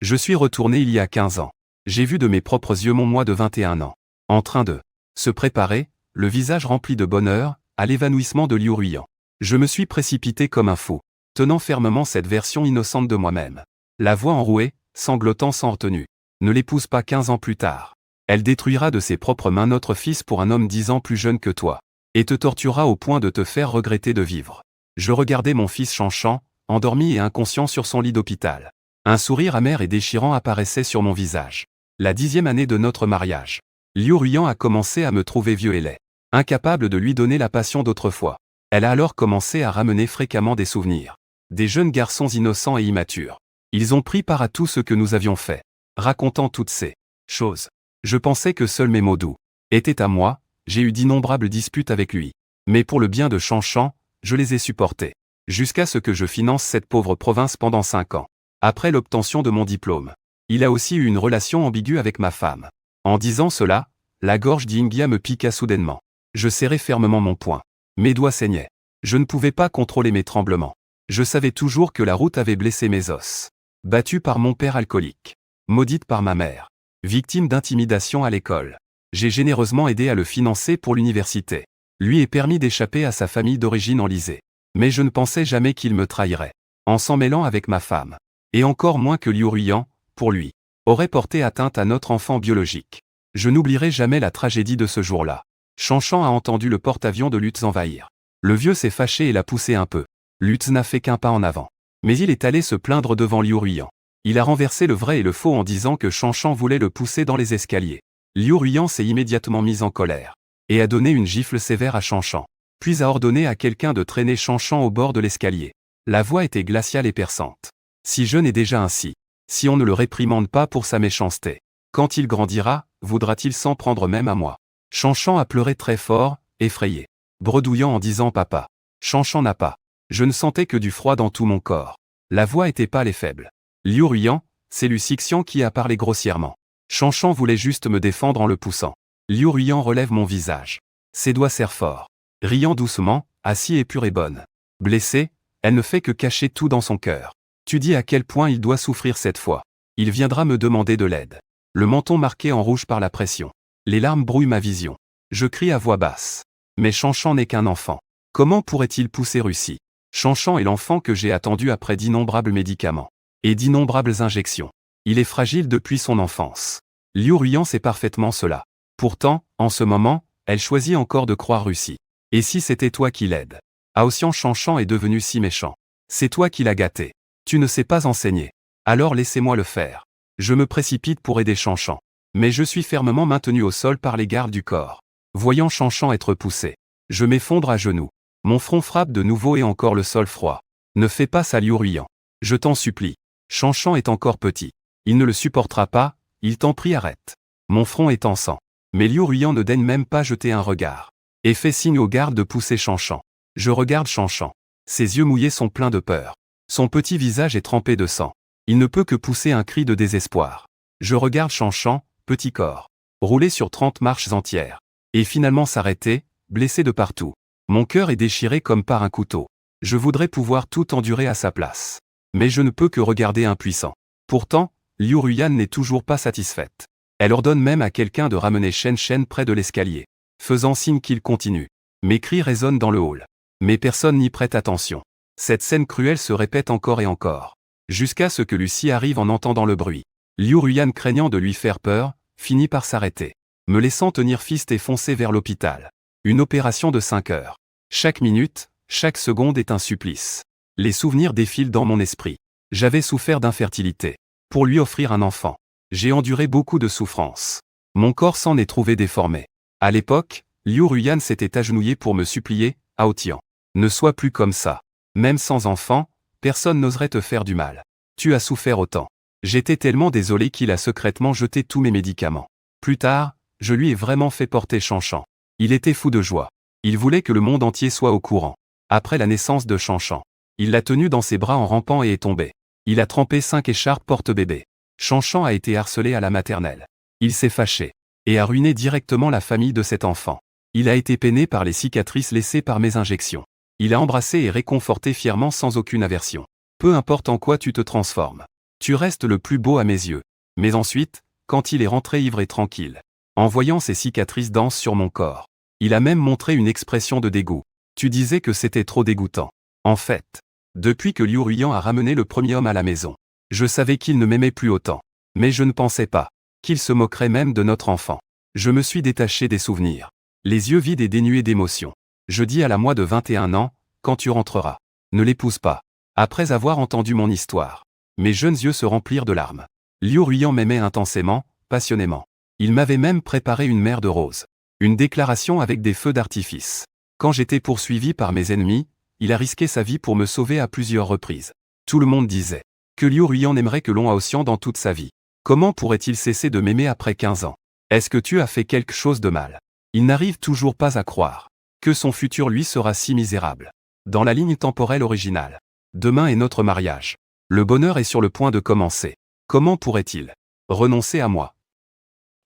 Je suis retourné il y a 15 ans. J'ai vu de mes propres yeux mon moi de 21 ans, en train de se préparer, le visage rempli de bonheur, à l'évanouissement de Liu Ruiyan. Je me suis précipité comme un fou, tenant fermement cette version innocente de moi-même. La voix enrouée, sanglotant sans retenue. Ne l'épouse pas 15 ans plus tard. Elle détruira de ses propres mains notre fils pour un homme 10 ans plus jeune que toi. Et te torturera au point de te faire regretter de vivre. Je regardais mon fils Shanshan, endormi et inconscient sur son lit d'hôpital. Un sourire amer et déchirant apparaissait sur mon visage. La 10e année de notre mariage. Liu Ruiyan a commencé à me trouver vieux et laid. Incapable de lui donner la passion d'autrefois. Elle a alors commencé à ramener fréquemment des souvenirs. Des jeunes garçons innocents et immatures. Ils ont pris part à tout ce que nous avions fait. Racontant toutes ces choses. Je pensais que seuls mes mots doux étaient à moi. J'ai eu d'innombrables disputes avec lui. Mais pour le bien de Shanshan, je les ai supportées. Jusqu'à ce que je finance cette pauvre province pendant 5 ans. Après l'obtention de mon diplôme. Il a aussi eu une relation ambiguë avec ma femme. En disant cela, la gorge d'Ingia me piqua soudainement. Je serrai fermement mon poing. Mes doigts saignaient. Je ne pouvais pas contrôler mes tremblements. Je savais toujours que la route avait blessé mes os. Battue par mon père alcoolique. Maudite par ma mère. Victime d'intimidation à l'école. J'ai généreusement aidé à le financer pour l'université. Lui est permis d'échapper à sa famille d'origine enlisée. Mais je ne pensais jamais qu'il me trahirait. En s'en mêlant avec ma femme. Et encore moins que Liu Ruiyan, pour lui, aurait porté atteinte à notre enfant biologique. Je n'oublierai jamais la tragédie de ce jour-là. Shanshan a entendu le porte-avions de Lutz envahir. Le vieux s'est fâché et l'a poussé un peu. Lutz n'a fait qu'un pas en avant. Mais il est allé se plaindre devant Liu Ruiyan. Il a renversé le vrai et le faux en disant que Shanshan voulait le pousser dans les escaliers. Liu Ruiyan s'est immédiatement mis en colère. Et a donné une gifle sévère à Shanshan. Puis a ordonné à quelqu'un de traîner Shanshan au bord de l'escalier. La voix était glaciale et perçante. Si jeune est déjà ainsi. Si on ne le réprimande pas pour sa méchanceté. Quand il grandira, voudra-t-il s'en prendre même à moi? Shanshan a pleuré très fort, effrayé. Bredouillant en disant papa. Shanshan n'a pas. Je ne sentais que du froid dans tout mon corps. La voix était pâle et faible. Liu Ruiyan, c'est Lu Xixian qui a parlé grossièrement. Shanshan voulait juste me défendre en le poussant. Liu Ruiyan relève mon visage. Ses doigts serrent fort. Riant doucement, assis et pure et bonne. Blessée, elle ne fait que cacher tout dans son cœur. Tu dis à quel point il doit souffrir cette fois. Il viendra me demander de l'aide. Le menton marqué en rouge par la pression. Les larmes brouillent ma vision. Je crie à voix basse. Mais Shanshan n'est qu'un enfant. Comment pourrait-il pousser Russie? Shanshan est l'enfant que j'ai attendu après d'innombrables médicaments. Et d'innombrables injections. Il est fragile depuis son enfance. Liu Ruiyan sait parfaitement cela. Pourtant, en ce moment, elle choisit encore de croire Russie. Et si c'était toi qui l'aides? Aoxian Shanshan est devenu si méchant. C'est toi qui l'as gâté. Tu ne sais pas enseigner. Alors laissez-moi le faire. Je me précipite pour aider Shanshan. Mais je suis fermement maintenu au sol par les gardes du corps. Voyant Shanshan être poussé, je m'effondre à genoux. Mon front frappe de nouveau et encore le sol froid. Ne fais pas ça Liu Ruiyan. Je t'en supplie. Shanshan est encore petit. Il ne le supportera pas, il t'en prie arrête. Mon front est en sang. Mais Liu Ruiyan ne daigne même pas jeter un regard. Et fait signe aux gardes de pousser Shanshan. Je regarde Shanshan. Ses yeux mouillés sont pleins de peur. Son petit visage est trempé de sang. Il ne peut que pousser un cri de désespoir. Je regarde Shanshan, petit corps. Rouler sur 30 marches entières. Et finalement s'arrêter, blessé de partout. Mon cœur est déchiré comme par un couteau. Je voudrais pouvoir tout endurer à sa place. Mais je ne peux que regarder impuissant. Pourtant, Liu Ruiyan n'est toujours pas satisfaite. Elle ordonne même à quelqu'un de ramener Shen Shen près de l'escalier. Faisant signe qu'il continue. Mes cris résonnent dans le hall. Mais personne n'y prête attention. Cette scène cruelle se répète encore et encore. Jusqu'à ce que Lucie arrive en entendant le bruit. Liu Ruiyan, craignant de lui faire peur, finit par s'arrêter. Me laissant tenir fist et foncer vers l'hôpital. Une opération de 5 heures. Chaque minute, chaque seconde est un supplice. Les souvenirs défilent dans mon esprit. J'avais souffert d'infertilité. Pour lui offrir un enfant. J'ai enduré beaucoup de souffrances. Mon corps s'en est trouvé déformé. À l'époque, Liu Ruiyan s'était agenouillé pour me supplier, Ao Tian. Ne sois plus comme ça. Même sans enfant, personne n'oserait te faire du mal. Tu as souffert autant. J'étais tellement désolé qu'il a secrètement jeté tous mes médicaments. Plus tard, je lui ai vraiment fait porter Shanshan. Il était fou de joie. Il voulait que le monde entier soit au courant. Après la naissance de Shanshan, il l'a tenu dans ses bras en rampant et est tombé. Il a trempé 5 écharpes porte-bébé. Shanshan a été harcelé à la maternelle. Il s'est fâché. Et a ruiné directement la famille de cet enfant. Il a été peiné par les cicatrices laissées par mes injections. Il a embrassé et réconforté fièrement sans aucune aversion. Peu importe en quoi tu te transformes. Tu restes le plus beau à mes yeux. Mais ensuite, quand il est rentré ivre et tranquille, en voyant ses cicatrices denses sur mon corps, il a même montré une expression de dégoût. Tu disais que c'était trop dégoûtant. En fait, depuis que Liu Ruiyan a ramené le premier homme à la maison, je savais qu'il ne m'aimait plus autant. Mais je ne pensais pas qu'il se moquerait même de notre enfant. Je me suis détaché des souvenirs, les yeux vides et dénués d'émotion. Je dis à la moi de 21 ans, quand tu rentreras, ne l'épouse pas. Après avoir entendu mon histoire, mes jeunes yeux se remplirent de larmes. Liu Ruiyan m'aimait intensément, passionnément. Il m'avait même préparé une mer de roses. Une déclaration avec des feux d'artifice. Quand j'étais poursuivi par mes ennemis, il a risqué sa vie pour me sauver à plusieurs reprises. Tout le monde disait que Liu Ruiyan n'aimerait que Long Haoxian dans toute sa vie. Comment pourrait-il cesser de m'aimer après 15 ans? Est-ce que tu as fait quelque chose de mal? Il n'arrive toujours pas à croire que son futur lui sera si misérable. Dans la ligne temporelle originale, demain est notre mariage. Le bonheur est sur le point de commencer. Comment pourrait-il renoncer à moi?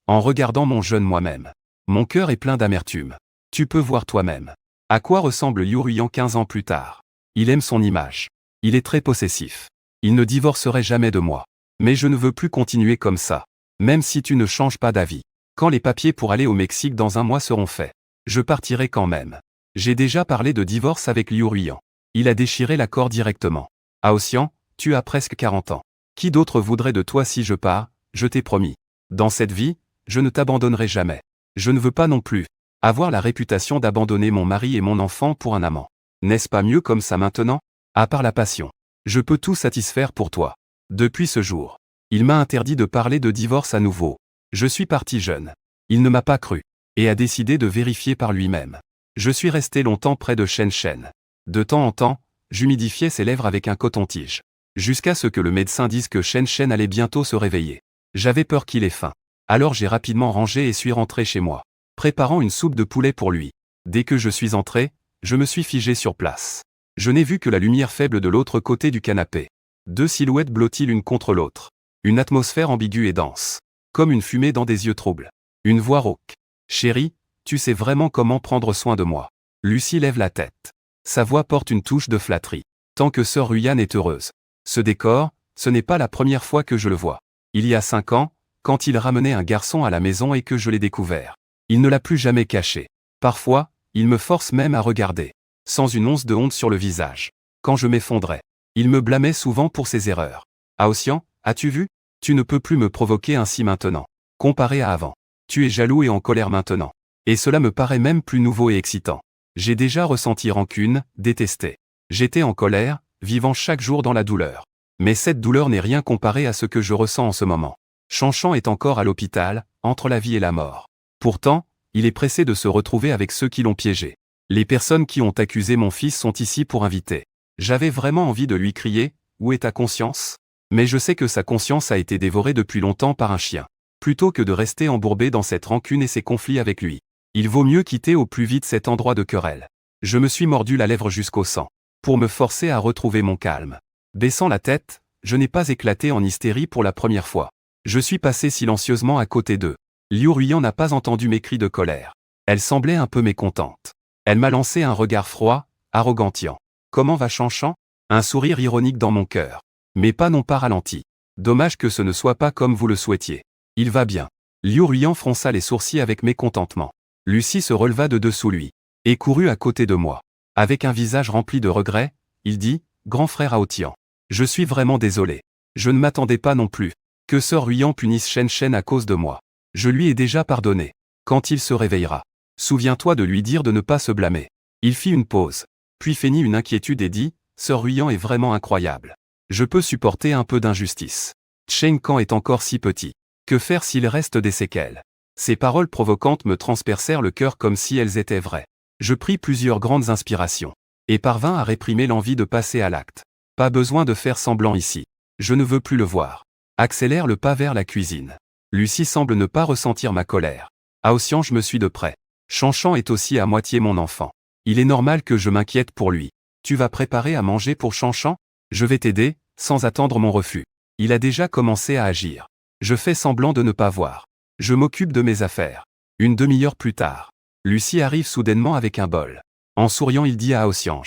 En regardant mon jeune moi-même, mon cœur est plein d'amertume. Tu peux voir toi-même. À quoi ressemble Liu Ruiyan 15 ans plus tard? Il aime son image. Il est très possessif. Il ne divorcerait jamais de moi. Mais je ne veux plus continuer comme ça. Même si tu ne changes pas d'avis. Quand les papiers pour aller au Mexique dans un mois seront faits, je partirai quand même. J'ai déjà parlé de divorce avec Liu Ruiyan. Il a déchiré l'accord directement. Haoxian, tu as presque 40 ans. Qui d'autre voudrait de toi si je pars? Je t'ai promis. Dans cette vie, je ne t'abandonnerai jamais. Je ne veux pas non plus avoir la réputation d'abandonner mon mari et mon enfant pour un amant. N'est-ce pas mieux comme ça maintenant? À part la passion, je peux tout satisfaire pour toi. Depuis ce jour, il m'a interdit de parler de divorce à nouveau. Je suis parti jeune. Il ne m'a pas cru, et a décidé de vérifier par lui-même. Je suis resté longtemps près de Shen Shen. De temps en temps, j'humidifiais ses lèvres avec un coton-tige. Jusqu'à ce que le médecin dise que Shen Shen allait bientôt se réveiller. J'avais peur qu'il ait faim. Alors j'ai rapidement rangé et suis rentré chez moi, préparant une soupe de poulet pour lui. Dès que je suis entré, je me suis figé sur place. Je n'ai vu que la lumière faible de l'autre côté du canapé. Deux silhouettes blotties l'une contre l'autre. Une atmosphère ambiguë et dense. Comme une fumée dans des yeux troubles. Une voix rauque. Chérie, tu sais vraiment comment prendre soin de moi. Lucie lève la tête. Sa voix porte une touche de flatterie. Tant que sœur Ruiyan est heureuse. Ce décor, ce n'est pas la première fois que je le vois. Il y a 5 ans, quand il ramenait un garçon à la maison et que je l'ai découvert. Il ne l'a plus jamais caché. Parfois, il me force même à regarder, sans une once de honte sur le visage. Quand je m'effondrais, il me blâmait souvent pour ses erreurs. Haoxian, as-tu vu? Tu ne peux plus me provoquer ainsi maintenant. Comparé à avant. Tu es jaloux et en colère maintenant. Et cela me paraît même plus nouveau et excitant. J'ai déjà ressenti rancune, détesté. J'étais en colère, vivant chaque jour dans la douleur. Mais cette douleur n'est rien comparée à ce que je ressens en ce moment. Shanshan est encore à l'hôpital, entre la vie et la mort. Pourtant, il est pressé de se retrouver avec ceux qui l'ont piégé. Les personnes qui ont accusé mon fils sont ici pour inviter. J'avais vraiment envie de lui crier, où est ta conscience? Mais je sais que sa conscience a été dévorée depuis longtemps par un chien. Plutôt que de rester embourbé dans cette rancune et ses conflits avec lui, il vaut mieux quitter au plus vite cet endroit de querelle. Je me suis mordu la lèvre jusqu'au sang, pour me forcer à retrouver mon calme. Baissant la tête, je n'ai pas éclaté en hystérie pour la première fois. Je suis passé silencieusement à côté d'eux. Liu Ruiyan n'a pas entendu mes cris de colère. Elle semblait un peu mécontente. Elle m'a lancé un regard froid, arrogantiant. Comment va Shanshan? Un sourire ironique dans mon cœur. Mais pas non pas ralenti. Dommage que ce ne soit pas comme vous le souhaitiez. Il va bien. Liu Ruiyan fronça les sourcils avec mécontentement. Lucie se releva de dessous lui, et courut à côté de moi. Avec un visage rempli de regret, il dit, grand frère Haotian. Je suis vraiment désolé. Je ne m'attendais pas non plus que sœur Ruiyan punisse Shen Shen à cause de moi. Je lui ai déjà pardonné. Quand il se réveillera, souviens-toi de lui dire de ne pas se blâmer. Il fit une pause, puis feignit une inquiétude et dit, sœur Ruiyan est vraiment incroyable. Je peux supporter un peu d'injustice. Chen Kan est encore si petit. Que faire s'il reste des séquelles? Ces paroles provocantes me transpercèrent le cœur comme si elles étaient vraies. Je pris plusieurs grandes inspirations, et parvins à réprimer l'envie de passer à l'acte. Pas besoin de faire semblant ici. Je ne veux plus le voir. Accélère le pas vers la cuisine. Lucie semble ne pas ressentir ma colère. Haoxian, je me suis de près. Shanshan est aussi à moitié mon enfant. Il est normal que je m'inquiète pour lui. Tu vas préparer à manger pour Shanshan? Je vais t'aider, sans attendre mon refus. Il a déjà commencé à agir. Je fais semblant de ne pas voir. Je m'occupe de mes affaires. Une demi-heure plus tard, Lucie arrive soudainement avec un bol. En souriant, il dit à Haoxian,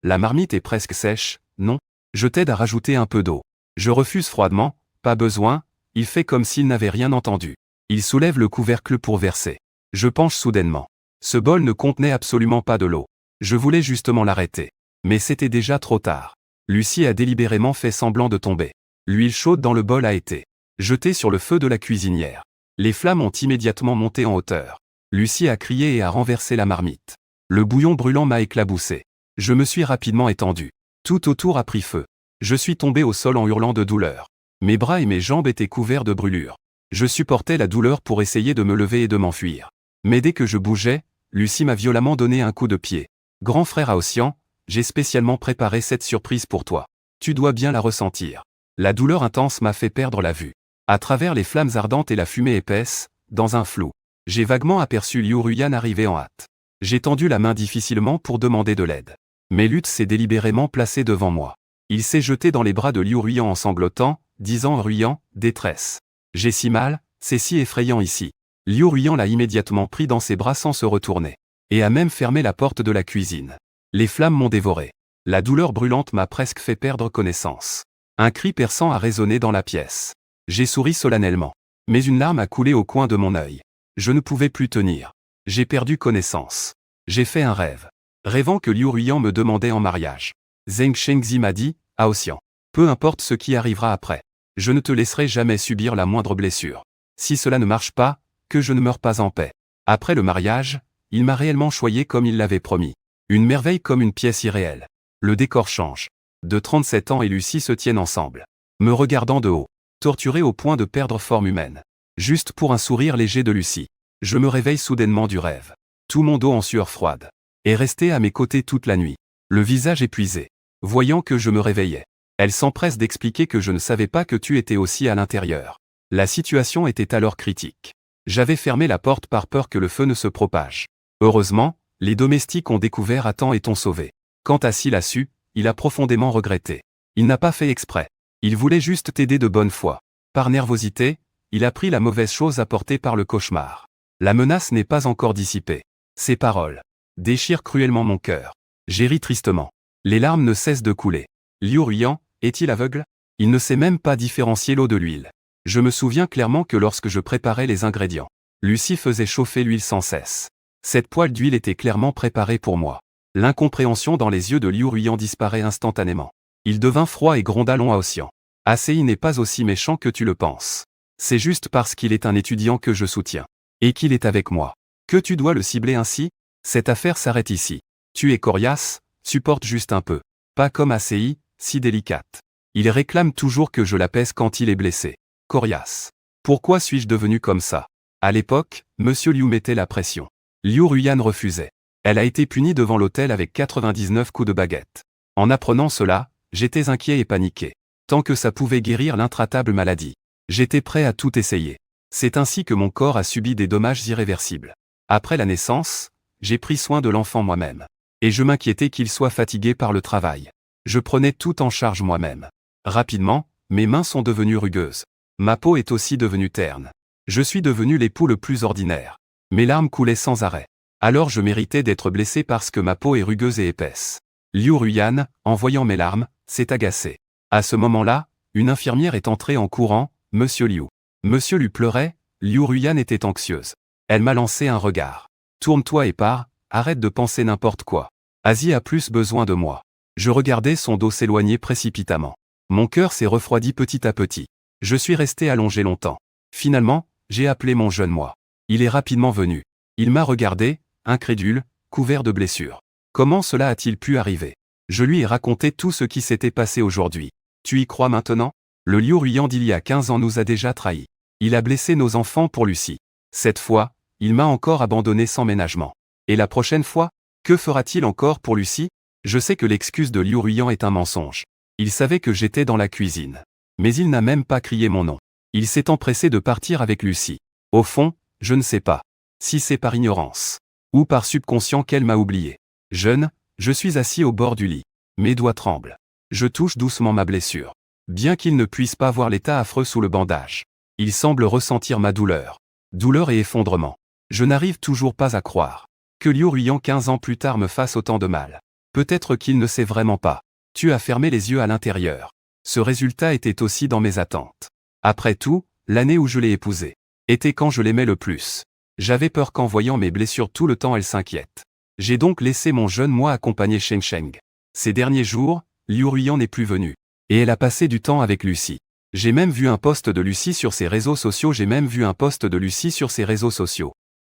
la marmite est presque sèche, non? Je t'aide à rajouter un peu d'eau. Je refuse froidement, pas besoin, il fait comme s'il n'avait rien entendu. Il soulève le couvercle pour verser. Je penche soudainement. Ce bol ne contenait absolument pas de l'eau. Je voulais justement l'arrêter. Mais c'était déjà trop tard. Lucie a délibérément fait semblant de tomber. L'huile chaude dans le bol a été jetée sur le feu de la cuisinière. Les flammes ont immédiatement monté en hauteur. Lucie a crié et a renversé la marmite. Le bouillon brûlant m'a éclaboussé. Je me suis rapidement étendu. Tout autour a pris feu. Je suis tombé au sol en hurlant de douleur. Mes bras et mes jambes étaient couverts de brûlures. Je supportais la douleur pour essayer de me lever et de m'enfuir. Mais dès que je bougeais, Lucie m'a violemment donné un coup de pied. Grand frère Aossian, j'ai spécialement préparé cette surprise pour toi. Tu dois bien la ressentir. La douleur intense m'a fait perdre la vue. À travers les flammes ardentes et la fumée épaisse, dans un flou, j'ai vaguement aperçu Liu Ruyan arriver en hâte. J'ai tendu la main difficilement pour demander de l'aide. Mais Lutz s'est délibérément placé devant moi. Il s'est jeté dans les bras de Liu Ruyan en sanglotant, disant Ruyan, détresse. J'ai si mal, c'est si effrayant ici. Liu Ruyan l'a immédiatement pris dans ses bras sans se retourner. Et a même fermé la porte de la cuisine. Les flammes m'ont dévoré. La douleur brûlante m'a presque fait perdre connaissance. Un cri perçant a résonné dans la pièce. J'ai souri solennellement. Mais une larme a coulé au coin de mon œil. Je ne pouvais plus tenir. J'ai perdu connaissance. J'ai fait un rêve. Rêvant que Liu Ruyan me demandait en mariage. Zheng Shengzi m'a dit, Aossian. Peu importe ce qui arrivera après. Je ne te laisserai jamais subir la moindre blessure. Si cela ne marche pas, que je ne meure pas en paix. Après le mariage, il m'a réellement choyé comme il l'avait promis. Une merveille comme une pièce irréelle. Le décor change. De 37 ans et Lucie se tiennent ensemble. Me regardant de haut. Torturé au point de perdre forme humaine. Juste pour un sourire léger de Lucie. Je me réveille soudainement du rêve. Tout mon dos en sueur froide. Est resté à mes côtés toute la nuit. Le visage épuisé. Voyant que je me réveillais. Elle s'empresse d'expliquer que je ne savais pas que tu étais aussi à l'intérieur. La situation était alors critique. J'avais fermé la porte par peur que le feu ne se propage. Heureusement, les domestiques ont découvert à temps et t'ont sauvé. Quant à Syl l'a su, il a profondément regretté. Il n'a pas fait exprès. Il voulait juste t'aider de bonne foi. Par nervosité, il a pris la mauvaise chose apportée par le cauchemar. La menace n'est pas encore dissipée. Ces paroles déchirent cruellement mon cœur. J'ai ri tristement. Les larmes ne cessent de couler. Liu Ruyan, est-il aveugle? Il ne sait même pas différencier l'eau de l'huile. Je me souviens clairement que lorsque je préparais les ingrédients, Lucie faisait chauffer l'huile sans cesse. Cette poêle d'huile était clairement préparée pour moi. L'incompréhension dans les yeux de Liu Ruyan disparaît instantanément. Il devint froid et gronda long Aossian. Acei n'est pas aussi méchant que tu le penses. C'est juste parce qu'il est un étudiant que je soutiens. Et qu'il est avec moi. Que tu dois le cibler ainsi? Cette affaire s'arrête ici. Tu es coriace, supporte juste un peu. Pas comme Acei, si délicate. Il réclame toujours que je l'apaise quand il est blessé. Coriace. Pourquoi suis-je devenu comme ça? À l'époque, Monsieur Liu mettait la pression. Liu Ruyan refusait. Elle a été punie devant l'autel avec 99 coups de baguette. En apprenant cela, j'étais inquiet et paniqué. Tant que ça pouvait guérir l'intraitable maladie. J'étais prêt à tout essayer. C'est ainsi que mon corps a subi des dommages irréversibles. Après la naissance, j'ai pris soin de l'enfant moi-même. Et je m'inquiétais qu'il soit fatigué par le travail. Je prenais tout en charge moi-même. Rapidement, mes mains sont devenues rugueuses. Ma peau est aussi devenue terne. Je suis devenu l'époux le plus ordinaire. Mes larmes coulaient sans arrêt. Alors je méritais d'être blessé parce que ma peau est rugueuse et épaisse. Liu Ruyan, en voyant mes larmes, s'est agacé. À ce moment-là, une infirmière est entrée en courant, Monsieur Liu. Monsieur Liu pleurait, Liu Ruyan était anxieuse. Elle m'a lancé un regard. Tourne-toi et pars, arrête de penser n'importe quoi. Asie a plus besoin de moi. Je regardais son dos s'éloigner précipitamment. Mon cœur s'est refroidi petit à petit. Je suis resté allongé longtemps. Finalement, j'ai appelé mon jeune moi. Il est rapidement venu. Il m'a regardé, incrédule, couvert de blessures. Comment cela a-t-il pu arriver? Je lui ai raconté tout ce qui s'était passé aujourd'hui. Tu y crois maintenant? Le Liu Ruyan d'il y a 15 ans nous a déjà trahis. Il a blessé nos enfants pour Lucie. Cette fois, il m'a encore abandonné sans ménagement. Et la prochaine fois, que fera-t-il encore pour Lucie? Je sais que l'excuse de Liu Ruyan est un mensonge. Il savait que j'étais dans la cuisine. Mais il n'a même pas crié mon nom. Il s'est empressé de partir avec Lucie. Au fond, je ne sais pas. Si c'est par ignorance. Ou par subconscient qu'elle m'a oublié. Jeune, je suis assis au bord du lit. Mes doigts tremblent. Je touche doucement ma blessure. Bien qu'il ne puisse pas voir l'état affreux sous le bandage. Il semble ressentir ma douleur. Douleur et effondrement. Je n'arrive toujours pas à croire. Que Liu Ruyan 15 ans plus tard me fasse autant de mal. Peut-être qu'il ne sait vraiment pas. Tu as fermé les yeux à l'intérieur. Ce résultat était aussi dans mes attentes. Après tout, l'année où je l'ai épousée était quand je l'aimais le plus. J'avais peur qu'en voyant mes blessures tout le temps elle s'inquiète. J'ai donc laissé mon jeune moi accompagner Sheng Sheng. Ces derniers jours, Liu Ruiyan n'est plus venue. Et elle a passé du temps avec Lucie. J'ai même vu un post de Lucie sur ses réseaux sociaux.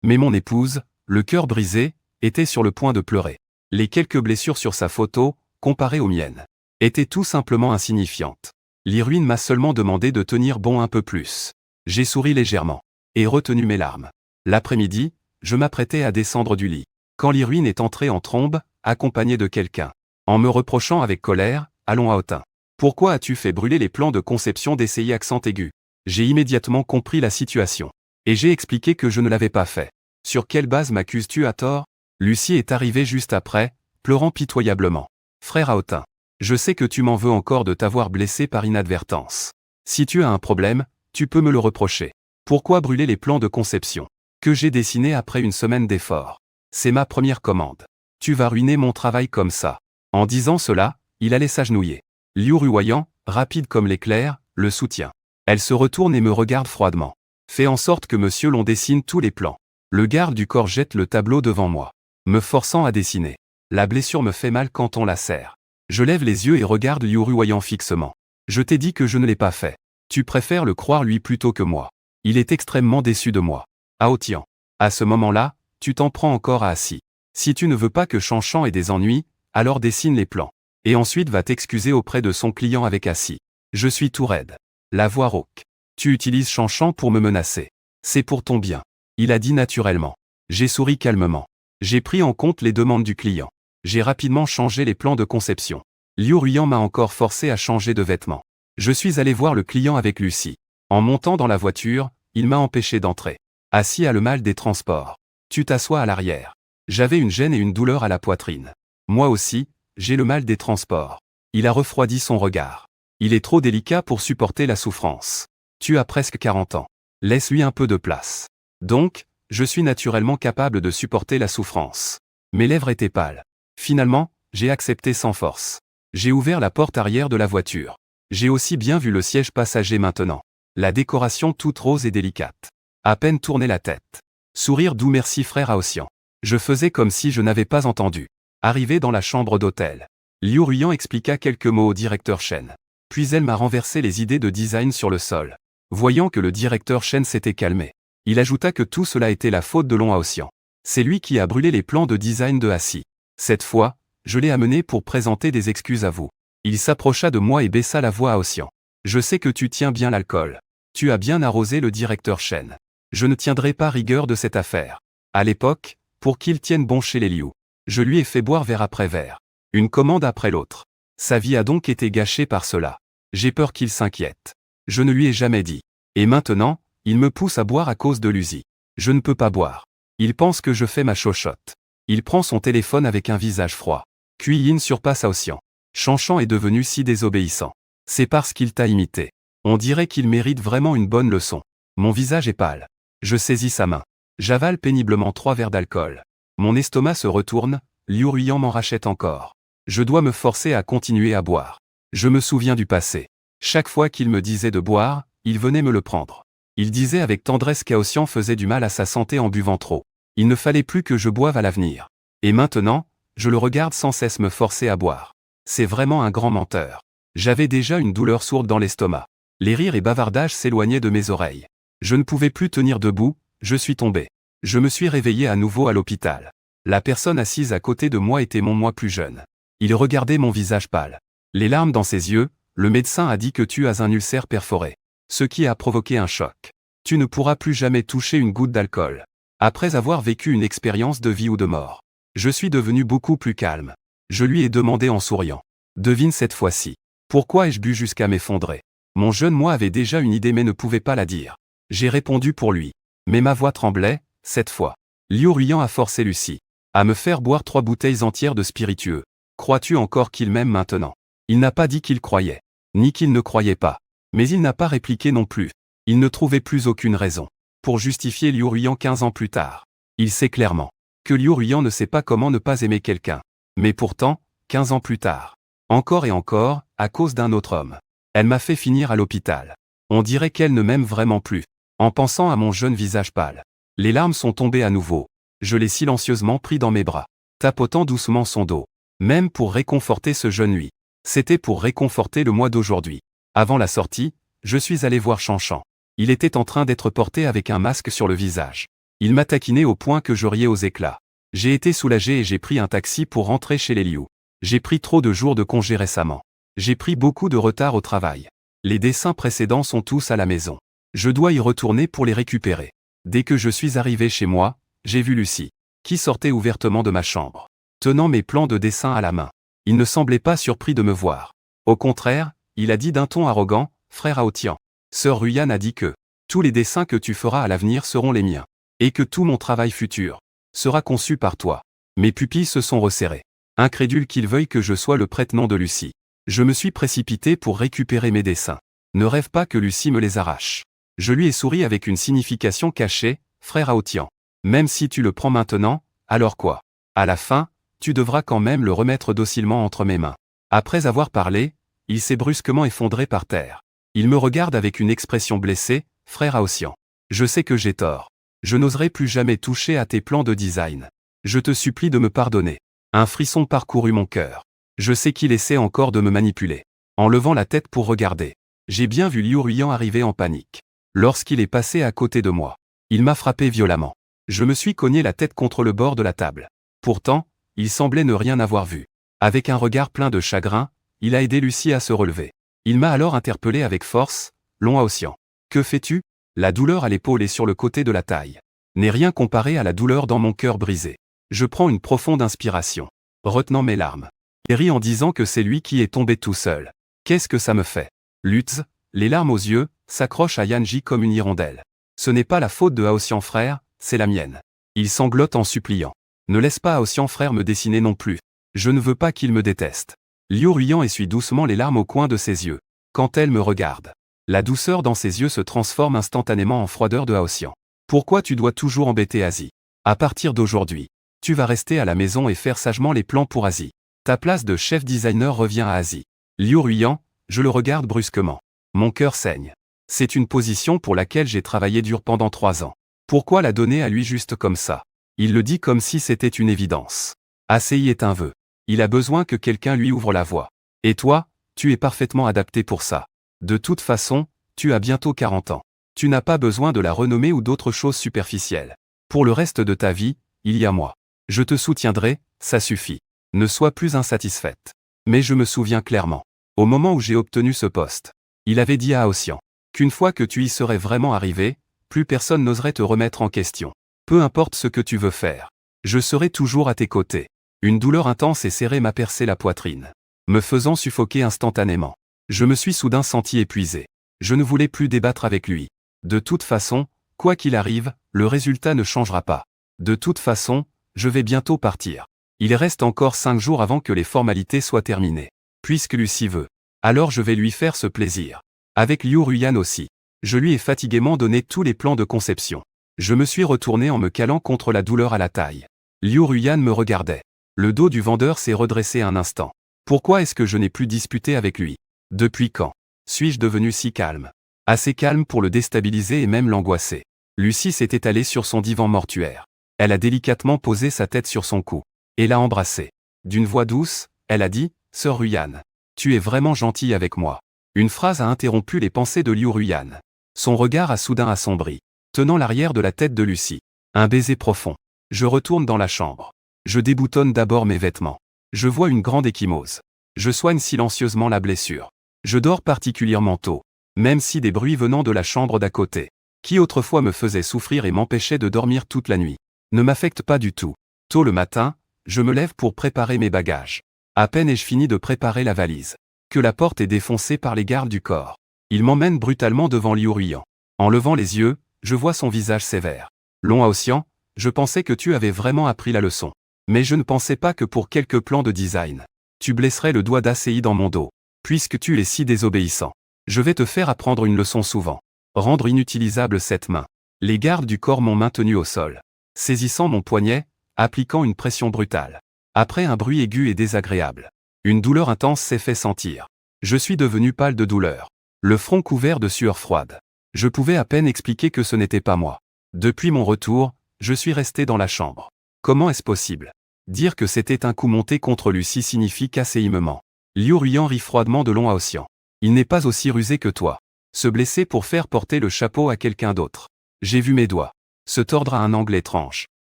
Mais mon épouse, le cœur brisé, était sur le point de pleurer. Les quelques blessures sur sa photo, comparées aux miennes, étaient tout simplement insignifiantes. Liruin m'a seulement demandé de tenir bon un peu plus. J'ai souri légèrement et retenu mes larmes. L'après-midi, je m'apprêtais à descendre du lit, quand Liruin est entrée en trombe, accompagnée de quelqu'un. En me reprochant avec colère, « Allons à Autun. Pourquoi as-tu fait brûler les plans de conception d'essayer accent aigu ?» J'ai immédiatement compris la situation. Et j'ai expliqué que je ne l'avais pas fait. Sur quelle base m'accuses-tu à tort? Lucie est arrivée juste après, pleurant pitoyablement. Frère Aotin, je sais que tu m'en veux encore de t'avoir blessé par inadvertance. Si tu as un problème, tu peux me le reprocher. Pourquoi brûler les plans de conception que j'ai dessinés après une semaine d'efforts? C'est ma première commande. Tu vas ruiner mon travail comme ça. En disant cela, il allait s'agenouiller. Liu Ruiyan, rapide comme l'éclair, le soutient. Elle se retourne et me regarde froidement. Fais en sorte que monsieur l'on dessine tous les plans. Le garde du corps jette le tableau devant moi, me forçant à dessiner. La blessure me fait mal quand on la serre. Je lève les yeux et regarde Liu Ruiyan fixement. Je t'ai dit que je ne l'ai pas fait. Tu préfères le croire lui plutôt que moi. Il est extrêmement déçu de moi. Aotian. À ce moment-là, tu t'en prends encore à Assi. Si tu ne veux pas que Chanchan ait des ennuis, alors dessine les plans. Et ensuite va t'excuser auprès de son client avec Assi. Je suis tout raide. La voix rauque. Tu utilises Chanchan pour me menacer. C'est pour ton bien. Il a dit naturellement. J'ai souri calmement. J'ai pris en compte les demandes du client. J'ai rapidement changé les plans de conception. Liu Ruiyan m'a encore forcé à changer de vêtements. Je suis allé voir le client avec Lucie. En montant dans la voiture, il m'a empêché d'entrer. Assi a le mal des transports. Tu t'assois à l'arrière. J'avais une gêne et une douleur à la poitrine. Moi aussi, j'ai le mal des transports. Il a refroidi son regard. Il est trop délicat pour supporter la souffrance. Tu as presque 40 ans. Laisse-lui un peu de place. Donc, je suis naturellement capable de supporter la souffrance. Mes lèvres étaient pâles. Finalement, j'ai accepté sans force. J'ai ouvert la porte arrière de la voiture. J'ai aussi bien vu le siège passager maintenant. La décoration toute rose et délicate. À peine tourné la tête. Sourire doux merci frère Aotian. Je faisais comme si je n'avais pas entendu. Arrivé dans la chambre d'hôtel, Liu Ruiyan expliqua quelques mots au directeur Chen. Puis elle m'a renversé les idées de design sur le sol. Voyant que le directeur Chen s'était calmé, il ajouta que tout cela était la faute de Long Aotian. C'est lui qui a brûlé les plans de design de Assi. Cette fois, je l'ai amené pour présenter des excuses à vous. Il s'approcha de moi et baissa la voix à Aotian. Je sais que tu tiens bien l'alcool. Tu as bien arrosé le directeur Chen. Je ne tiendrai pas rigueur de cette affaire. À l'époque, pour qu'il tienne bon chez les Liu, je lui ai fait boire verre après verre. Une commande après l'autre. Sa vie a donc été gâchée par cela. J'ai peur qu'il s'inquiète. Je ne lui ai jamais dit. Et maintenant, il me pousse à boire à cause de Lucie. Je ne peux pas boire. Il pense que je fais ma chochotte. Il prend son téléphone avec un visage froid. Kuiyin surpasse Aotian. Chanchan est devenu si désobéissant. C'est parce qu'il t'a imité. On dirait qu'il mérite vraiment une bonne leçon. Mon visage est pâle. Je saisis sa main. J'avale péniblement 3 verres d'alcool. Mon estomac se retourne, Liu Ruiyan m'en rachète encore. Je dois me forcer à continuer à boire. Je me souviens du passé. Chaque fois qu'il me disait de boire, il venait me le prendre. Il disait avec tendresse qu'Aotian faisait du mal à sa santé en buvant trop. Il ne fallait plus que je boive à l'avenir. Et maintenant, je le regarde sans cesse me forcer à boire. C'est vraiment un grand menteur. J'avais déjà une douleur sourde dans l'estomac. Les rires et bavardages s'éloignaient de mes oreilles. Je ne pouvais plus tenir debout, je suis tombé. Je me suis réveillé à nouveau à l'hôpital. La personne assise à côté de moi était mon moi plus jeune. Il regardait mon visage pâle. Les larmes dans ses yeux, le médecin a dit que tu as un ulcère perforé. Ce qui a provoqué un choc. Tu ne pourras plus jamais toucher une goutte d'alcool. Après avoir vécu une expérience de vie ou de mort, je suis devenu beaucoup plus calme. Je lui ai demandé en souriant. Devine cette fois-ci. Pourquoi ai-je bu jusqu'à m'effondrer? Mon jeune moi avait déjà une idée mais ne pouvait pas la dire. J'ai répondu pour lui. Mais ma voix tremblait, cette fois. Liu Ruiyan a forcé Lucie à me faire boire 3 bouteilles entières de spiritueux. Crois-tu encore qu'il m'aime maintenant? Il n'a pas dit qu'il croyait, ni qu'il ne croyait pas. Mais il n'a pas répliqué non plus. Il ne trouvait plus aucune raison pour justifier Liu Ruiyan 15 ans plus tard. Il sait clairement que Liu Ruiyan ne sait pas comment ne pas aimer quelqu'un. Mais pourtant, 15 ans plus tard, encore et encore, à cause d'un autre homme, Elle m'a fait finir à l'hôpital. On dirait qu'elle ne m'aime vraiment plus. En pensant à mon jeune visage pâle. Les larmes sont tombées à nouveau. Je l'ai silencieusement pris dans mes bras, tapotant doucement son dos. Même pour réconforter ce jeune lui. C'était pour réconforter le moi d'aujourd'hui. Avant la sortie, je suis allé voir Chanchan. Il était en train d'être porté avec un masque sur le visage. Il m'a taquiné au point que je riais aux éclats. J'ai été soulagé et j'ai pris un taxi pour rentrer chez les Liu. J'ai pris trop de jours de congé récemment. J'ai pris beaucoup de retard au travail. Les dessins précédents sont tous à la maison. Je dois y retourner pour les récupérer. Dès que je suis arrivé chez moi, j'ai vu Lucie, qui sortait ouvertement de ma chambre, tenant mes plans de dessin à la main. Il ne semblait pas surpris de me voir. Au contraire, il a dit d'un ton arrogant, « Frère Aotian, sœur Ruyan a dit que tous les dessins que tu feras à l'avenir seront les miens, et que tout mon travail futur sera conçu par toi. » Mes pupilles se sont resserrées. Incrédule qu'il veuille que je sois le prête-nom de Lucie. Je me suis précipité pour récupérer mes dessins. Ne rêve pas que Lucie me les arrache. Je lui ai souri avec une signification cachée, « Frère Aotian, même si tu le prends maintenant, alors quoi? À la fin, tu devras quand même le remettre docilement entre mes mains. » Après avoir parlé, il s'est brusquement effondré par terre. Il me regarde avec une expression blessée, « Frère Aotian, je sais que j'ai tort. Je n'oserai plus jamais toucher à tes plans de design. Je te supplie de me pardonner. » Un frisson parcourut mon cœur. Je sais qu'il essaie encore de me manipuler. En levant la tête pour regarder, j'ai bien vu Liu Ruyan arriver en panique. Lorsqu'il est passé à côté de moi, il m'a frappé violemment. Je me suis cogné la tête contre le bord de la table. Pourtant, il semblait ne rien avoir vu. Avec un regard plein de chagrin, il a aidé Lucie à se relever. Il m'a alors interpellé avec force, « Long Aotian, que fais-tu? » La douleur à l'épaule et sur le côté de la taille n'est rien comparé à la douleur dans mon cœur brisé. Je prends une profonde inspiration, retenant mes larmes, et ris en disant que c'est lui qui est tombé tout seul. Qu'est-ce que ça me fait? Lutz, les larmes aux yeux, s'accroche à Yanji comme une hirondelle. Ce n'est pas la faute de Aotian frère, c'est la mienne. Il sanglote en suppliant. Ne laisse pas Aotian frère me dessiner non plus. Je ne veux pas qu'il me déteste. Liu Ruyan essuie doucement les larmes au coin de ses yeux. Quand elle me regarde, la douceur dans ses yeux se transforme instantanément en froideur de Aotian. Pourquoi tu dois toujours embêter Asie? À partir d'aujourd'hui, tu vas rester à la maison et faire sagement les plans pour Asie. Ta place de chef designer revient à Asie. Liu Ruyan, je le regarde brusquement. Mon cœur saigne. C'est une position pour laquelle j'ai travaillé dur pendant 3 ans. Pourquoi la donner à lui juste comme ça? Il le dit comme si c'était une évidence. ACI est un vœu. Il a besoin que quelqu'un lui ouvre la voie. Et toi, tu es parfaitement adapté pour ça. De toute façon, tu as bientôt 40 ans. Tu n'as pas besoin de la renommée ou d'autres choses superficielles. Pour le reste de ta vie, il y a moi. Je te soutiendrai, ça suffit. Ne sois plus insatisfaite. Mais je me souviens clairement. Au moment où j'ai obtenu ce poste, il avait dit à Aotian qu'une fois que tu y serais vraiment arrivé, plus personne n'oserait te remettre en question. Peu importe ce que tu veux faire, je serai toujours à tes côtés. Une douleur intense et serrée m'a percé la poitrine, me faisant suffoquer instantanément. Je me suis soudain senti épuisé. Je ne voulais plus débattre avec lui. De toute façon, quoi qu'il arrive, le résultat ne changera pas. De toute façon, je vais bientôt partir. Il reste encore 5 jours avant que les formalités soient terminées. Puisque Lucie veut, alors je vais lui faire ce plaisir. Avec Liu Ruyan aussi. Je lui ai fatiguément donné tous les plans de conception. Je me suis retourné en me calant contre la douleur à la taille. Liu Ruyan me regardait. Le dos du vendeur s'est redressé un instant. Pourquoi est-ce que je n'ai plus disputé avec lui? Depuis quand suis-je devenu si calme? Assez calme pour le déstabiliser et même l'angoisser. Lucie s'est étalée sur son divan mortuaire. Elle a délicatement posé sa tête sur son cou et l'a embrassé. D'une voix douce, elle a dit, « Sœur Ruyan, tu es vraiment gentille avec moi. » Une phrase a interrompu les pensées de Liu Ruyan. Son regard a soudain assombri, tenant l'arrière de la tête de Lucie. Un baiser profond. Je retourne dans la chambre. Je déboutonne d'abord mes vêtements. Je vois une grande ecchymose. Je soigne silencieusement la blessure. Je dors particulièrement tôt, même si des bruits venant de la chambre d'à côté, qui autrefois me faisaient souffrir et m'empêchaient de dormir toute la nuit, ne m'affectent pas du tout. Tôt le matin, je me lève pour préparer mes bagages. À peine ai-je fini de préparer la valise, que la porte est défoncée par les gardes du corps. Il m'emmène brutalement devant Liu Ruyan. En levant les yeux, je vois son visage sévère. « Long Aotian, je pensais que tu avais vraiment appris la leçon. Mais je ne pensais pas que pour quelques plans de design, tu blesserais le doigt d'ACI dans mon dos. Puisque tu es si désobéissant, je vais te faire apprendre une leçon souvent. Rendre inutilisable cette main. » Les gardes du corps m'ont maintenu au sol, saisissant mon poignet, appliquant une pression brutale. Après un bruit aigu et désagréable, une douleur intense s'est fait sentir. Je suis devenu pâle de douleur. Le front couvert de sueur froide. Je pouvais à peine expliquer que ce n'était pas moi. Depuis mon retour, je suis resté dans la chambre. Comment est-ce possible? Dire que c'était un coup monté contre Lucie signifie casser il me ment. Liu Ruiyan rit froidement de long à Ossian. Il n'est pas aussi rusé que toi. Se blesser pour faire porter le chapeau à quelqu'un d'autre. J'ai vu mes doigts se tordre à un angle étrange.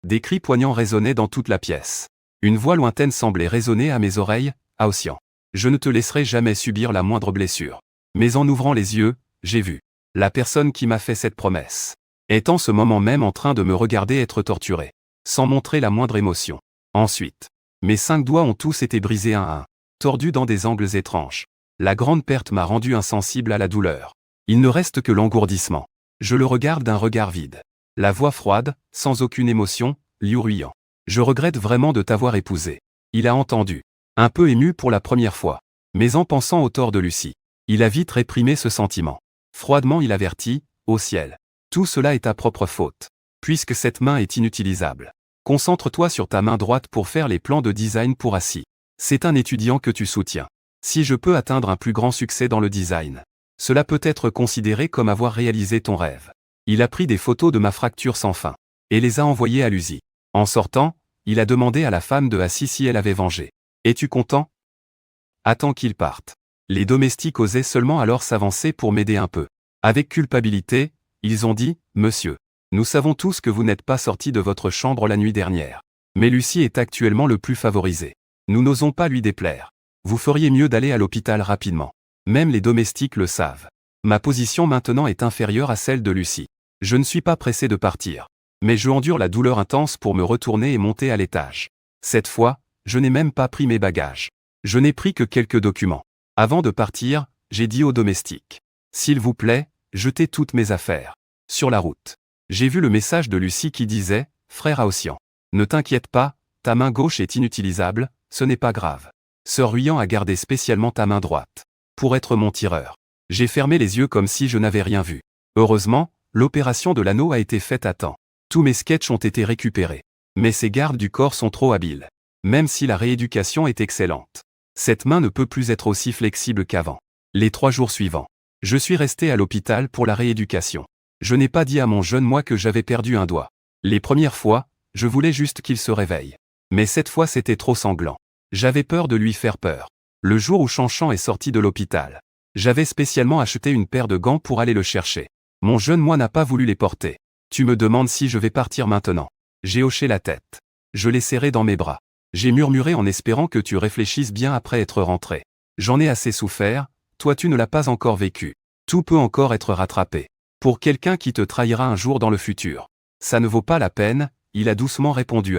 Des cris poignants résonnaient dans toute la pièce. Une voix lointaine semblait résonner à mes oreilles, à Ossian. Je ne te laisserai jamais subir la moindre blessure. Mais en ouvrant les yeux, j'ai vu la personne qui m'a fait cette promesse est en ce moment même en train de me regarder être torturé, sans montrer la moindre émotion. Ensuite, mes 5 doigts ont tous été brisés un à un, tordus dans des angles étranges. La grande perte m'a rendu insensible à la douleur. Il ne reste que l'engourdissement. Je le regarde d'un regard vide. La voix froide, sans aucune émotion, Liu Ruiyan. Je regrette vraiment de t'avoir épousé. Il a entendu. Un peu ému pour la première fois. Mais en pensant au tort de Lucie, il a vite réprimé ce sentiment. Froidement il avertit, au ciel. Tout cela est ta propre faute. Puisque cette main est inutilisable. Concentre-toi sur ta main droite pour faire les plans de design pour Assis. C'est un étudiant que tu soutiens. Si je peux atteindre un plus grand succès dans le design, cela peut être considéré comme avoir réalisé ton rêve. Il a pris des photos de ma fracture sans fin, et les a envoyées à Lucie. En sortant, il a demandé à la femme de Assis si elle avait vengé. Es-tu content? Attends qu'il parte. Les domestiques osaient seulement alors s'avancer pour m'aider un peu. Avec culpabilité, ils ont dit, monsieur, nous savons tous que vous n'êtes pas sorti de votre chambre la nuit dernière. Mais Lucie est actuellement le plus favorisé. Nous n'osons pas lui déplaire. Vous feriez mieux d'aller à l'hôpital rapidement. Même les domestiques le savent. Ma position maintenant est inférieure à celle de Lucie. Je ne suis pas pressé de partir. Mais je endure la douleur intense pour me retourner et monter à l'étage. Cette fois, je n'ai même pas pris mes bagages. Je n'ai pris que quelques documents. Avant de partir, j'ai dit aux domestiques. S'il vous plaît, jetez toutes mes affaires. Sur la route. J'ai vu le message de Lucie qui disait, frère à Ossian. Ne t'inquiète pas, ta main gauche est inutilisable, ce n'est pas grave. Sœur Ruiyan a gardé spécialement ta main droite. Pour être mon tireur. J'ai fermé les yeux comme si je n'avais rien vu. Heureusement, l'opération de l'anneau a été faite à temps. Tous mes sketchs ont été récupérés. Mais ces gardes du corps sont trop habiles. Même si la rééducation est excellente. Cette main ne peut plus être aussi flexible qu'avant. Les 3 jours suivants. Je suis resté à l'hôpital pour la rééducation. Je n'ai pas dit à mon jeune moi que j'avais perdu un doigt. Les premières fois, je voulais juste qu'il se réveille. Mais cette fois c'était trop sanglant. J'avais peur de lui faire peur. Le jour où Chanchan est sorti de l'hôpital, j'avais spécialement acheté une paire de gants pour aller le chercher. Mon jeune moi n'a pas voulu les porter. Tu me demandes si je vais partir maintenant. J'ai hoché la tête. Je l'ai serré dans mes bras. J'ai murmuré en espérant que tu réfléchisses bien après être rentré. J'en ai assez souffert, toi tu ne l'as pas encore vécu. Tout peut encore être rattrapé. Pour quelqu'un qui te trahira un jour dans le futur. Ça ne vaut pas la peine, il a doucement répondu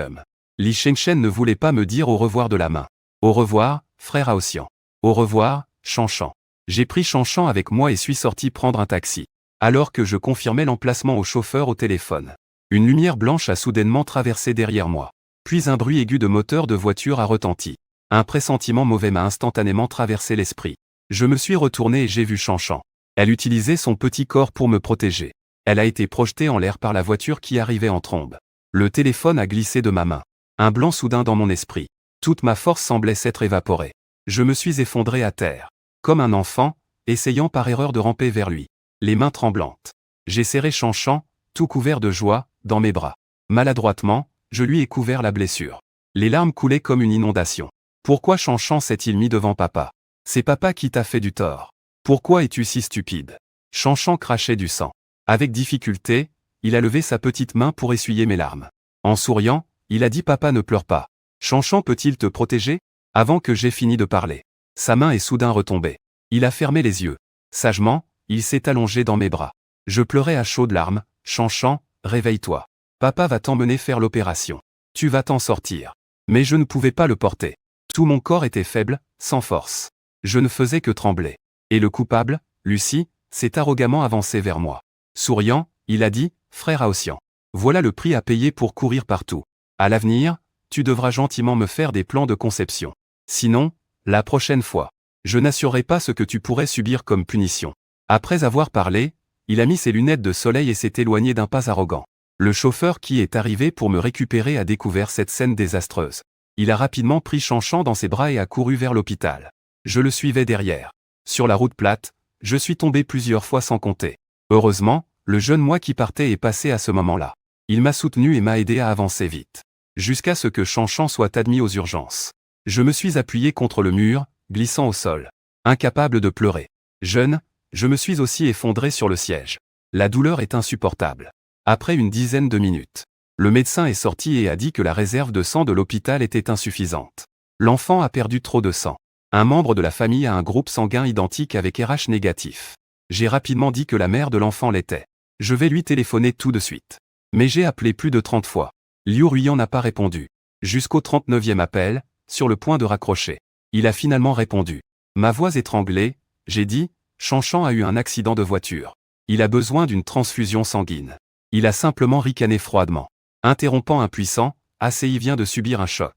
Li Shengshen ne voulait pas me dire au revoir de la main. Au revoir, frère Aossian. Au revoir, Chanchan. J'ai pris Chanchan avec moi et suis sorti prendre un taxi. Alors que je confirmais l'emplacement au chauffeur au téléphone. Une lumière blanche a soudainement traversé derrière moi. Puis un bruit aigu de moteur de voiture a retenti. Un pressentiment mauvais m'a instantanément traversé l'esprit. Je me suis retourné et j'ai vu Chanchan. Elle utilisait son petit corps pour me protéger. Elle a été projetée en l'air par la voiture qui arrivait en trombe. Le téléphone a glissé de ma main. Un blanc soudain dans mon esprit. Toute ma force semblait s'être évaporée. Je me suis effondré à terre. Comme un enfant, essayant par erreur de ramper vers lui. Les mains tremblantes. J'ai serré Chanchan, tout couvert de joie, dans mes bras. Maladroitement, je lui ai couvert la blessure. Les larmes coulaient comme une inondation. Pourquoi Chanchan s'est-il mis devant papa? C'est papa qui t'a fait du tort. Pourquoi es-tu si stupide? Chanchan crachait du sang. Avec difficulté, il a levé sa petite main pour essuyer mes larmes. En souriant, il a dit papa ne pleure pas. Chanchan peut-il te protéger? Avant que j'aie fini de parler. Sa main est soudain retombée. Il a fermé les yeux. Sagement, il s'est allongé dans mes bras. Je pleurais à chaudes larmes. Chanchan, réveille-toi. Papa va t'emmener faire l'opération. Tu vas t'en sortir. Mais je ne pouvais pas le porter. Tout mon corps était faible, sans force. Je ne faisais que trembler. Et le coupable, Lucie, s'est arrogamment avancé vers moi. Souriant, il a dit, frère Aossian. Voilà le prix à payer pour courir partout. À l'avenir, tu devras gentiment me faire des plans de conception. Sinon, la prochaine fois, je n'assurerai pas ce que tu pourrais subir comme punition. Après avoir parlé, il a mis ses lunettes de soleil et s'est éloigné d'un pas arrogant. Le chauffeur qui est arrivé pour me récupérer a découvert cette scène désastreuse. Il a rapidement pris Chanchan dans ses bras et a couru vers l'hôpital. Je le suivais derrière. Sur la route plate, je suis tombé plusieurs fois sans compter. Heureusement, le jeune moi qui partait est passé à ce moment-là. Il m'a soutenu et m'a aidé à avancer vite. Jusqu'à ce que Chanchan soit admis aux urgences. Je me suis appuyé contre le mur, glissant au sol. Incapable de pleurer. Jeune, je me suis aussi effondré sur le siège. La douleur est insupportable. Après une dizaine de minutes, le médecin est sorti et a dit que la réserve de sang de l'hôpital était insuffisante. L'enfant a perdu trop de sang. Un membre de la famille a un groupe sanguin identique avec RH négatif. J'ai rapidement dit que la mère de l'enfant l'était. Je vais lui téléphoner tout de suite. Mais j'ai appelé plus de 30 fois. Liu Ruiyan n'a pas répondu. Jusqu'au 39e appel, sur le point de raccrocher. Il a finalement répondu. Ma voix étranglée, j'ai dit, Chanchan a eu un accident de voiture. Il a besoin d'une transfusion sanguine. Il a simplement ricané froidement. Interrompant impuissant, ACI vient de subir un choc.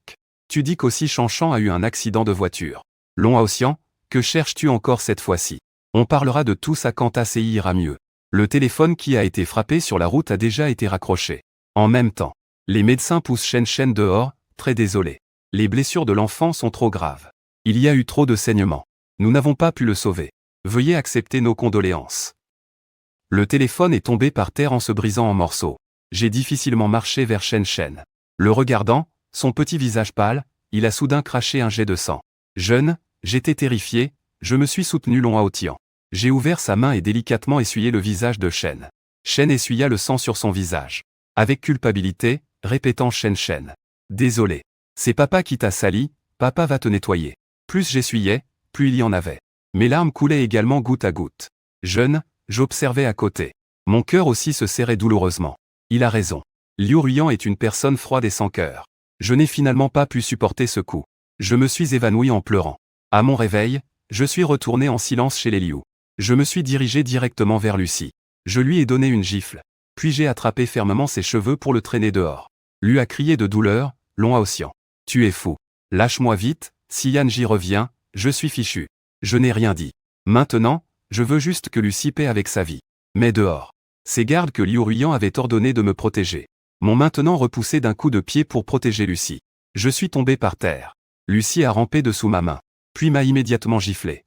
Tu dis qu'aussi Chanchan a eu un accident de voiture. Long Haotian, que cherches-tu encore cette fois-ci? On parlera de tout ça quand ACI ira mieux. Le téléphone qui a été frappé sur la route a déjà été raccroché. En même temps, les médecins poussent Shen dehors, très désolés. Les blessures de l'enfant sont trop graves. Il y a eu trop de saignements. Nous n'avons pas pu le sauver. Veuillez accepter nos condoléances. Le téléphone est tombé par terre en se brisant en morceaux. J'ai difficilement marché vers Shen. Le regardant, son petit visage pâle, il a soudain craché un jet de sang. Jeune, j'étais terrifié, je me suis soutenu Long Haotian. J'ai ouvert sa main et délicatement essuyé le visage de Shen. Shen essuya le sang sur son visage. Avec culpabilité, répétant Shen. Désolé. C'est papa qui t'a sali, papa va te nettoyer. Plus j'essuyais, plus il y en avait. Mes larmes coulaient également goutte à goutte. Jeune, j'observais à côté. Mon cœur aussi se serrait douloureusement. Il a raison. Liu Ruiyan est une personne froide et sans cœur. Je n'ai finalement pas pu supporter ce coup. Je me suis évanoui en pleurant. À mon réveil, je suis retourné en silence chez les Liu. Je me suis dirigé directement vers Lucie. Je lui ai donné une gifle. Puis j'ai attrapé fermement ses cheveux pour le traîner dehors. Lui a crié de douleur, Long Haotian. Tu es fou. Lâche-moi vite, si Yanji revient, je suis fichu. Je n'ai rien dit. Maintenant, je veux juste que Lucie paie avec sa vie. Mais dehors. Ces gardes que Liu Ruiyan avait ordonné de me protéger m'ont maintenant repoussé d'un coup de pied pour protéger Lucie. Je suis tombé par terre. Lucie a rampé dessous ma main, puis m'a immédiatement giflé.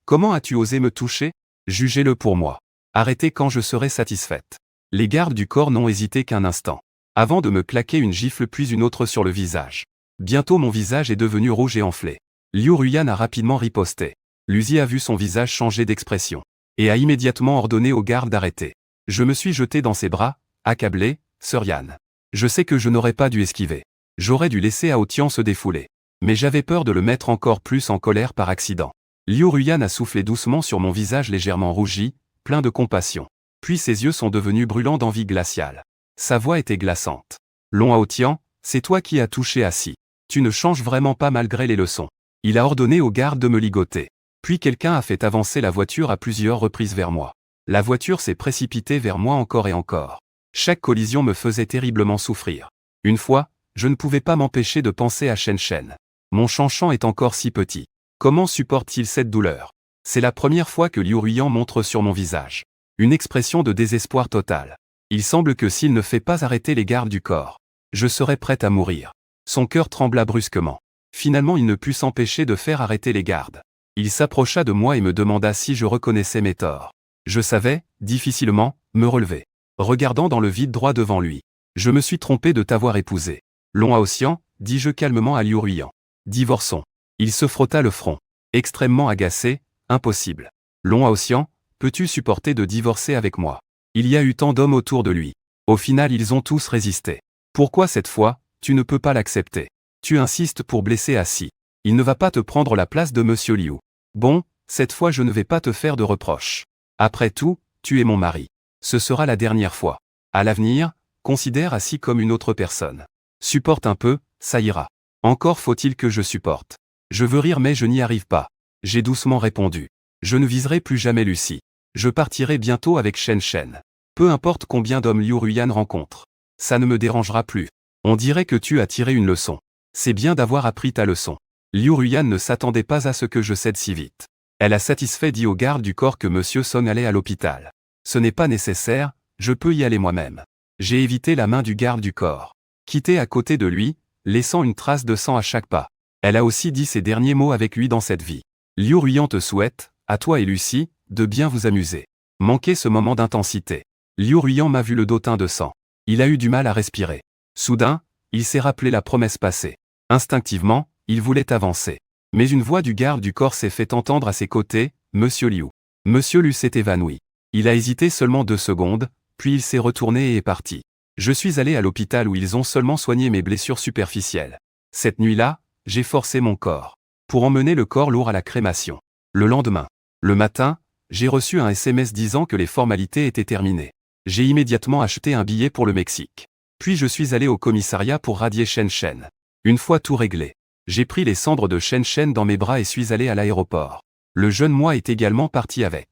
Comment as-tu osé me toucher? Jugez-le pour moi. Arrêtez quand je serai satisfaite. Les gardes du corps n'ont hésité qu'un instant, avant de me claquer une gifle puis une autre sur le visage. Bientôt mon visage est devenu rouge et enflé. Liu Ruiyan a rapidement riposté. Lucie a vu son visage changer d'expression, et a immédiatement ordonné aux gardes d'arrêter. Je me suis jeté dans ses bras, accablé, Sir Yan. Je sais que je n'aurais pas dû esquiver. J'aurais dû laisser Haotian se défouler. Mais j'avais peur de le mettre encore plus en colère par accident. Liu Ruiyan a soufflé doucement sur mon visage légèrement rougi, plein de compassion. Puis ses yeux sont devenus brûlants d'envie glaciale. Sa voix était glaçante. Long Haotian, c'est toi qui as touché Assi. Tu ne changes vraiment pas malgré les leçons. Il a ordonné aux gardes de me ligoter. Puis quelqu'un a fait avancer la voiture à plusieurs reprises vers moi. La voiture s'est précipitée vers moi encore et encore. Chaque collision me faisait terriblement souffrir. Une fois, je ne pouvais pas m'empêcher de penser à Shen. Mon Chanchan est encore si petit. Comment supporte-t-il cette douleur? C'est la première fois que Liu Ruiyan montre sur mon visage une expression de désespoir total. Il semble que s'il ne fait pas arrêter les gardes du corps, je serais prête à mourir. Son cœur trembla brusquement. Finalement il ne put s'empêcher de faire arrêter les gardes. Il s'approcha de moi et me demanda si je reconnaissais mes torts. Je savais, difficilement, me relever. Regardant dans le vide droit devant lui. Je me suis trompé de t'avoir épousé. Long Haotian, dis-je calmement à Liu Ruiyan. Divorçons. Il se frotta le front. Extrêmement agacé, impossible. Long Haotian, peux-tu supporter de divorcer avec moi? Il y a eu tant d'hommes autour de lui. Au final ils ont tous résisté. Pourquoi cette fois, tu ne peux pas l'accepter? Tu insistes pour blesser Assi. Il ne va pas te prendre la place de Monsieur Liu. Bon, cette fois je ne vais pas te faire de reproches. Après tout, tu es mon mari. Ce sera la dernière fois. À l'avenir, considère Assi comme une autre personne. Supporte un peu, ça ira. Encore faut-il que je supporte. Je veux rire mais je n'y arrive pas. J'ai doucement répondu. Je ne viserai plus jamais Lucie. Je partirai bientôt avec Shen. Peu importe combien d'hommes Liu Ruiyan rencontre. Ça ne me dérangera plus. On dirait que tu as tiré une leçon. C'est bien d'avoir appris ta leçon. Liu Ruiyan ne s'attendait pas à ce que je cède si vite. Elle a satisfait dit aux gardes du corps que Monsieur Song allait à l'hôpital. Ce n'est pas nécessaire, je peux y aller moi-même. J'ai évité la main du garde du corps. Quitté à côté de lui, laissant une trace de sang à chaque pas. Elle a aussi dit ses derniers mots avec lui dans cette vie. Liu Ruyan te souhaite, à toi et Lucie, de bien vous amuser. Manquez ce moment d'intensité. Liu Ruyan m'a vu le dos teint de sang. Il a eu du mal à respirer. Soudain, il s'est rappelé la promesse passée. Instinctivement, il voulait avancer. Mais une voix du garde du corps s'est fait entendre à ses côtés, Monsieur Liu. Monsieur Liu s'est évanoui. Il a hésité seulement 2 secondes, puis il s'est retourné et est parti. Je suis allé à l'hôpital où ils ont seulement soigné mes blessures superficielles. Cette nuit-là, j'ai forcé mon corps pour emmener le corps lourd à la crémation. Le lendemain, le matin, j'ai reçu un SMS disant que les formalités étaient terminées. J'ai immédiatement acheté un billet pour le Mexique. Puis je suis allé au commissariat pour radier Shen Shen. Une fois tout réglé, j'ai pris les cendres de Shen Shen dans mes bras et suis allé à l'aéroport. Le jeune moi est également parti avec.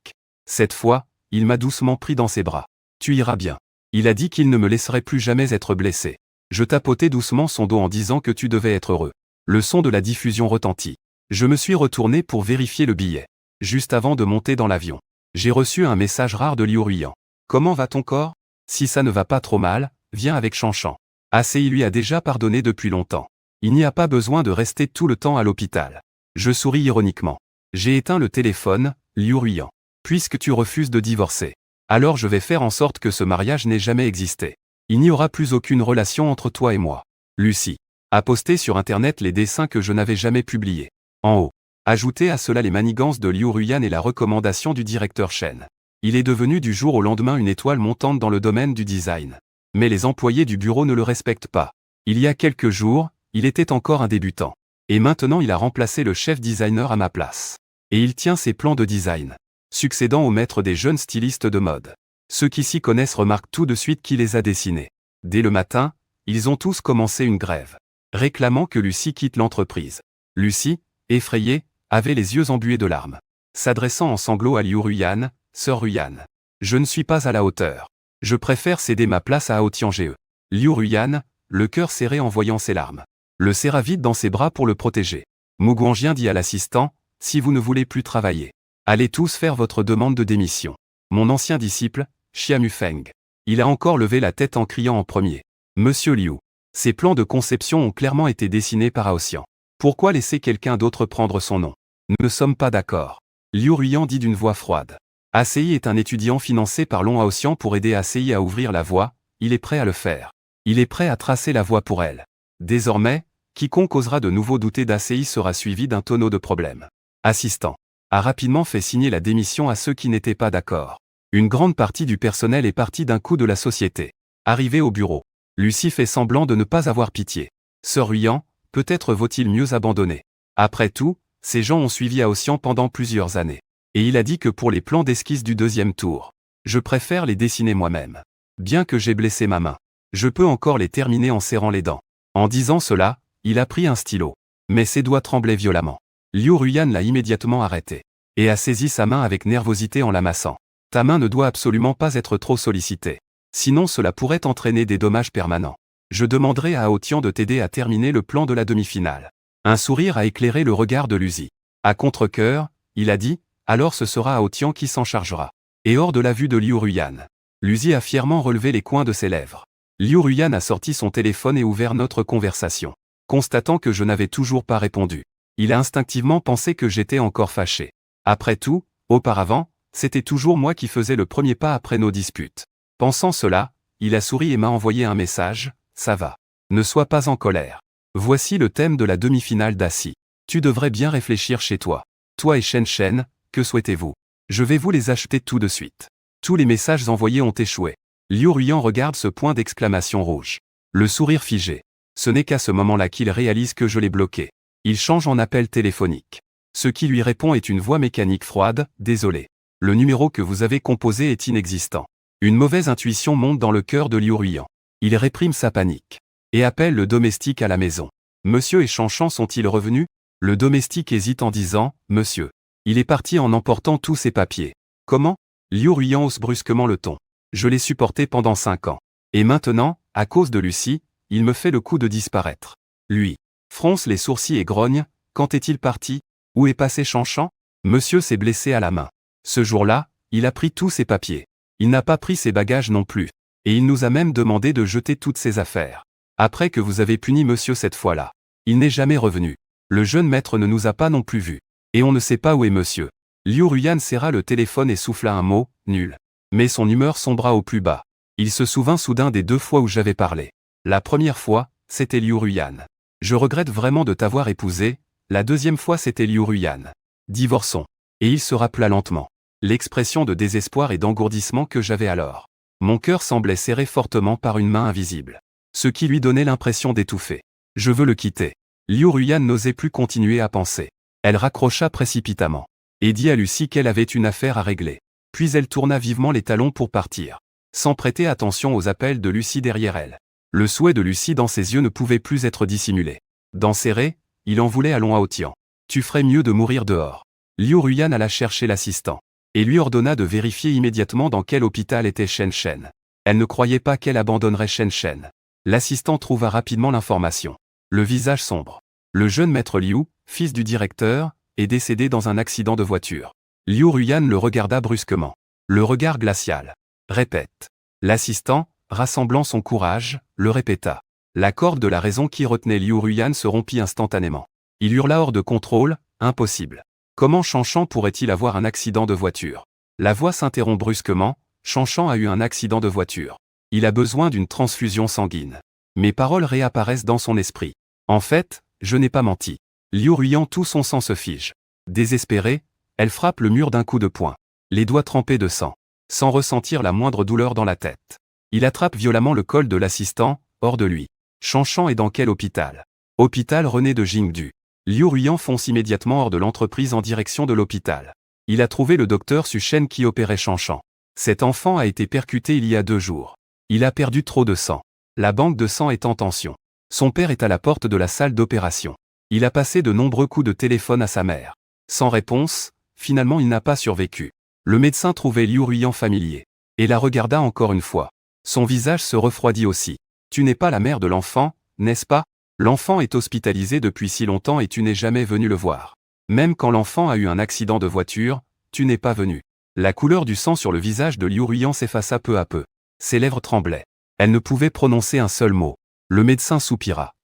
Cette fois, il m'a doucement pris dans ses bras. Tu iras bien. Il a dit qu'il ne me laisserait plus jamais être blessé. Je tapotais doucement son dos en disant que tu devais être heureux. Le son de la diffusion retentit. Je me suis retourné pour vérifier le billet. Juste avant de monter dans l'avion, j'ai reçu un message rare de Liu Ruyan. Comment va ton corps? Si ça ne va pas trop mal, viens avec Chanchan. ACI lui a déjà pardonné depuis longtemps. Il n'y a pas besoin de rester tout le temps à l'hôpital. Je souris ironiquement. J'ai éteint le téléphone, Liu Ruyan. Puisque tu refuses de divorcer, alors je vais faire en sorte que ce mariage n'ait jamais existé. Il n'y aura plus aucune relation entre toi et moi. Lucie a posté sur internet les dessins que je n'avais jamais publiés. En haut, ajoutez à cela les manigances de Liu Ruyan et la recommandation du directeur Shen. Il est devenu du jour au lendemain une étoile montante dans le domaine du design. Mais les employés du bureau ne le respectent pas. Il y a quelques jours, il était encore un débutant. Et maintenant il a remplacé le chef designer à ma place. Et il tient ses plans de design, succédant au maître des jeunes stylistes de mode. Ceux qui s'y connaissent remarquent tout de suite qui les a dessinés. Dès le matin, ils ont tous commencé une grève, réclamant que Lucie quitte l'entreprise. Lucie, effrayée, avait les yeux embués de larmes. S'adressant en sanglots à Liu Ruyan, Sœur Ruyan. Je ne suis pas à la hauteur. Je préfère céder ma place à Hao Tiange. Liu Ruyan, le cœur serré en voyant ses larmes, le serra vite dans ses bras pour le protéger. Mu Guangjian dit à l'assistant, si vous ne voulez plus travailler, allez tous faire votre demande de démission. Mon ancien disciple, Xia Mufeng. Il a encore levé la tête en criant en premier. Monsieur Liu. Ces plans de conception ont clairement été dessinés par Aoxian. Pourquoi laisser quelqu'un d'autre prendre son nom? Nous ne sommes pas d'accord. Liu Ruyan dit d'une voix froide. ACI est un étudiant financé par Long Aoxian pour aider ACI à ouvrir la voie, il est prêt à le faire. Il est prêt à tracer la voie pour elle. Désormais, quiconque osera de nouveau douter d'ACI sera suivi d'un tonneau de problèmes. Assistant a rapidement fait signer la démission à ceux qui n'étaient pas d'accord. Une grande partie du personnel est partie d'un coup de la société. Arrivé au bureau, Lucie fait semblant de ne pas avoir pitié. Sœur Ruyan, peut-être vaut-il mieux abandonner. Après tout, ces gens ont suivi Aoxian pendant plusieurs années. Et il a dit que pour les plans d'esquisse du 2e tour, je préfère les dessiner moi-même. Bien que j'ai blessé ma main, je peux encore les terminer en serrant les dents. En disant cela, il a pris un stylo. Mais ses doigts tremblaient violemment. Liu Ruyan l'a immédiatement arrêté. Et a saisi sa main avec nervosité en l'amassant. Ta main ne doit absolument pas être trop sollicitée. Sinon cela pourrait entraîner des dommages permanents. Je demanderai à Hao Tian de t'aider à terminer le plan de la demi-finale. Un sourire a éclairé le regard de Lucie. À contre-cœur, il a dit, alors ce sera Hao Tian qui s'en chargera. Et hors de la vue de Liu Ruyan. Lucie a fièrement relevé les coins de ses lèvres. Liu Ruyan a sorti son téléphone et ouvert notre conversation. Constatant que je n'avais toujours pas répondu, il a instinctivement pensé que j'étais encore fâché. Après tout, auparavant, c'était toujours moi qui faisais le premier pas après nos disputes. Pensant cela, il a souri et m'a envoyé un message, ça va. Ne sois pas en colère. Voici le thème de la demi-finale d'Assi. Tu devrais bien réfléchir chez toi. Toi et Shen Shen, que souhaitez-vous? Je vais vous les acheter tout de suite. Tous les messages envoyés ont échoué. Liu Ruyan regarde ce point d'exclamation rouge. Le sourire figé. Ce n'est qu'à ce moment-là qu'il réalise que je l'ai bloqué. Il change en appel téléphonique. Ce qui lui répond est une voix mécanique froide, désolé. Le numéro que vous avez composé est inexistant. Une mauvaise intuition monte dans le cœur de Liu Ruyan. Il réprime sa panique. Et appelle le domestique à la maison. Monsieur et Chanchan sont-ils revenus? Le domestique hésite en disant, monsieur. Il est parti en emportant tous ses papiers. Comment? Liu Ruyan hausse brusquement le ton. Je l'ai supporté pendant 5 ans. Et maintenant, à cause de Lucie, il me fait le coup de disparaître. Lui fronce les sourcils et grogne, quand est-il parti? Où est passé Chanchan? Monsieur s'est blessé à la main. Ce jour-là, il a pris tous ses papiers. Il n'a pas pris ses bagages non plus. Et il nous a même demandé de jeter toutes ses affaires. Après que vous avez puni monsieur cette fois-là. Il n'est jamais revenu. Le jeune maître ne nous a pas non plus vus. Et on ne sait pas où est monsieur. Liu Ruyan serra le téléphone et souffla un mot, nul. Mais son humeur sombra au plus bas. Il se souvint soudain des 2 fois où j'avais parlé. La première fois, c'était Liu Ruyan. Je regrette vraiment de t'avoir épousé. La deuxième fois c'était Liu Ruyan. Divorçons. Et il se rappela lentement l'expression de désespoir et d'engourdissement que j'avais alors. Mon cœur semblait serré fortement par une main invisible. Ce qui lui donnait l'impression d'étouffer. Je veux le quitter. Liu Ruyan n'osait plus continuer à penser. Elle raccrocha précipitamment. Et dit à Lucie qu'elle avait une affaire à régler. Puis elle tourna vivement les talons pour partir. Sans prêter attention aux appels de Lucie derrière elle. Le souhait de Lucie dans ses yeux ne pouvait plus être dissimulé. Dans ses raies, il en voulait à Long Haotian. Tu ferais mieux de mourir dehors. Liu Ruyan alla chercher l'assistant. Et lui ordonna de vérifier immédiatement dans quel hôpital était Shen Shen. Elle ne croyait pas qu'elle abandonnerait Shen Shen. L'assistant trouva rapidement l'information. Le visage sombre. Le jeune maître Liu, fils du directeur, est décédé dans un accident de voiture. Liu Ruyan le regarda brusquement. Le regard glacial. Répète. L'assistant, rassemblant son courage, le répéta. La corde de la raison qui retenait Liu Ruyan se rompit instantanément. Il hurla hors de contrôle, impossible. Comment Chanchan pourrait-il avoir un accident de voiture? La voix s'interrompt brusquement, Chanchan a eu un accident de voiture. Il a besoin d'une transfusion sanguine. Mes paroles réapparaissent dans son esprit. En fait, je n'ai pas menti. Liu Ruyan tout son sang se fige. Désespérée, elle frappe le mur d'un coup de poing. Les doigts trempés de sang. Sans ressentir la moindre douleur dans la tête. Il attrape violemment le col de l'assistant, hors de lui. Chanchan est dans quel hôpital? Hôpital René de Jingdu. Liu Ruyan fonce immédiatement hors de l'entreprise en direction de l'hôpital. Il a trouvé le docteur Su Shen qui opérait Chanchan. Cet enfant a été percuté il y a 2 jours. Il a perdu trop de sang. La banque de sang est en tension. Son père est à la porte de la salle d'opération. Il a passé de nombreux coups de téléphone à sa mère. Sans réponse, finalement il n'a pas survécu. Le médecin trouvait Liu Ruyan familier. Et la regarda encore une fois. Son visage se refroidit aussi. Tu n'es pas la mère de l'enfant, n'est-ce pas? L'enfant est hospitalisé depuis si longtemps et tu n'es jamais venu le voir. Même quand l'enfant a eu un accident de voiture, tu n'es pas venu. La couleur du sang sur le visage de Liu Ruyan s'effaça peu à peu. Ses lèvres tremblaient. Elle ne pouvait prononcer un seul mot. Le médecin soupira.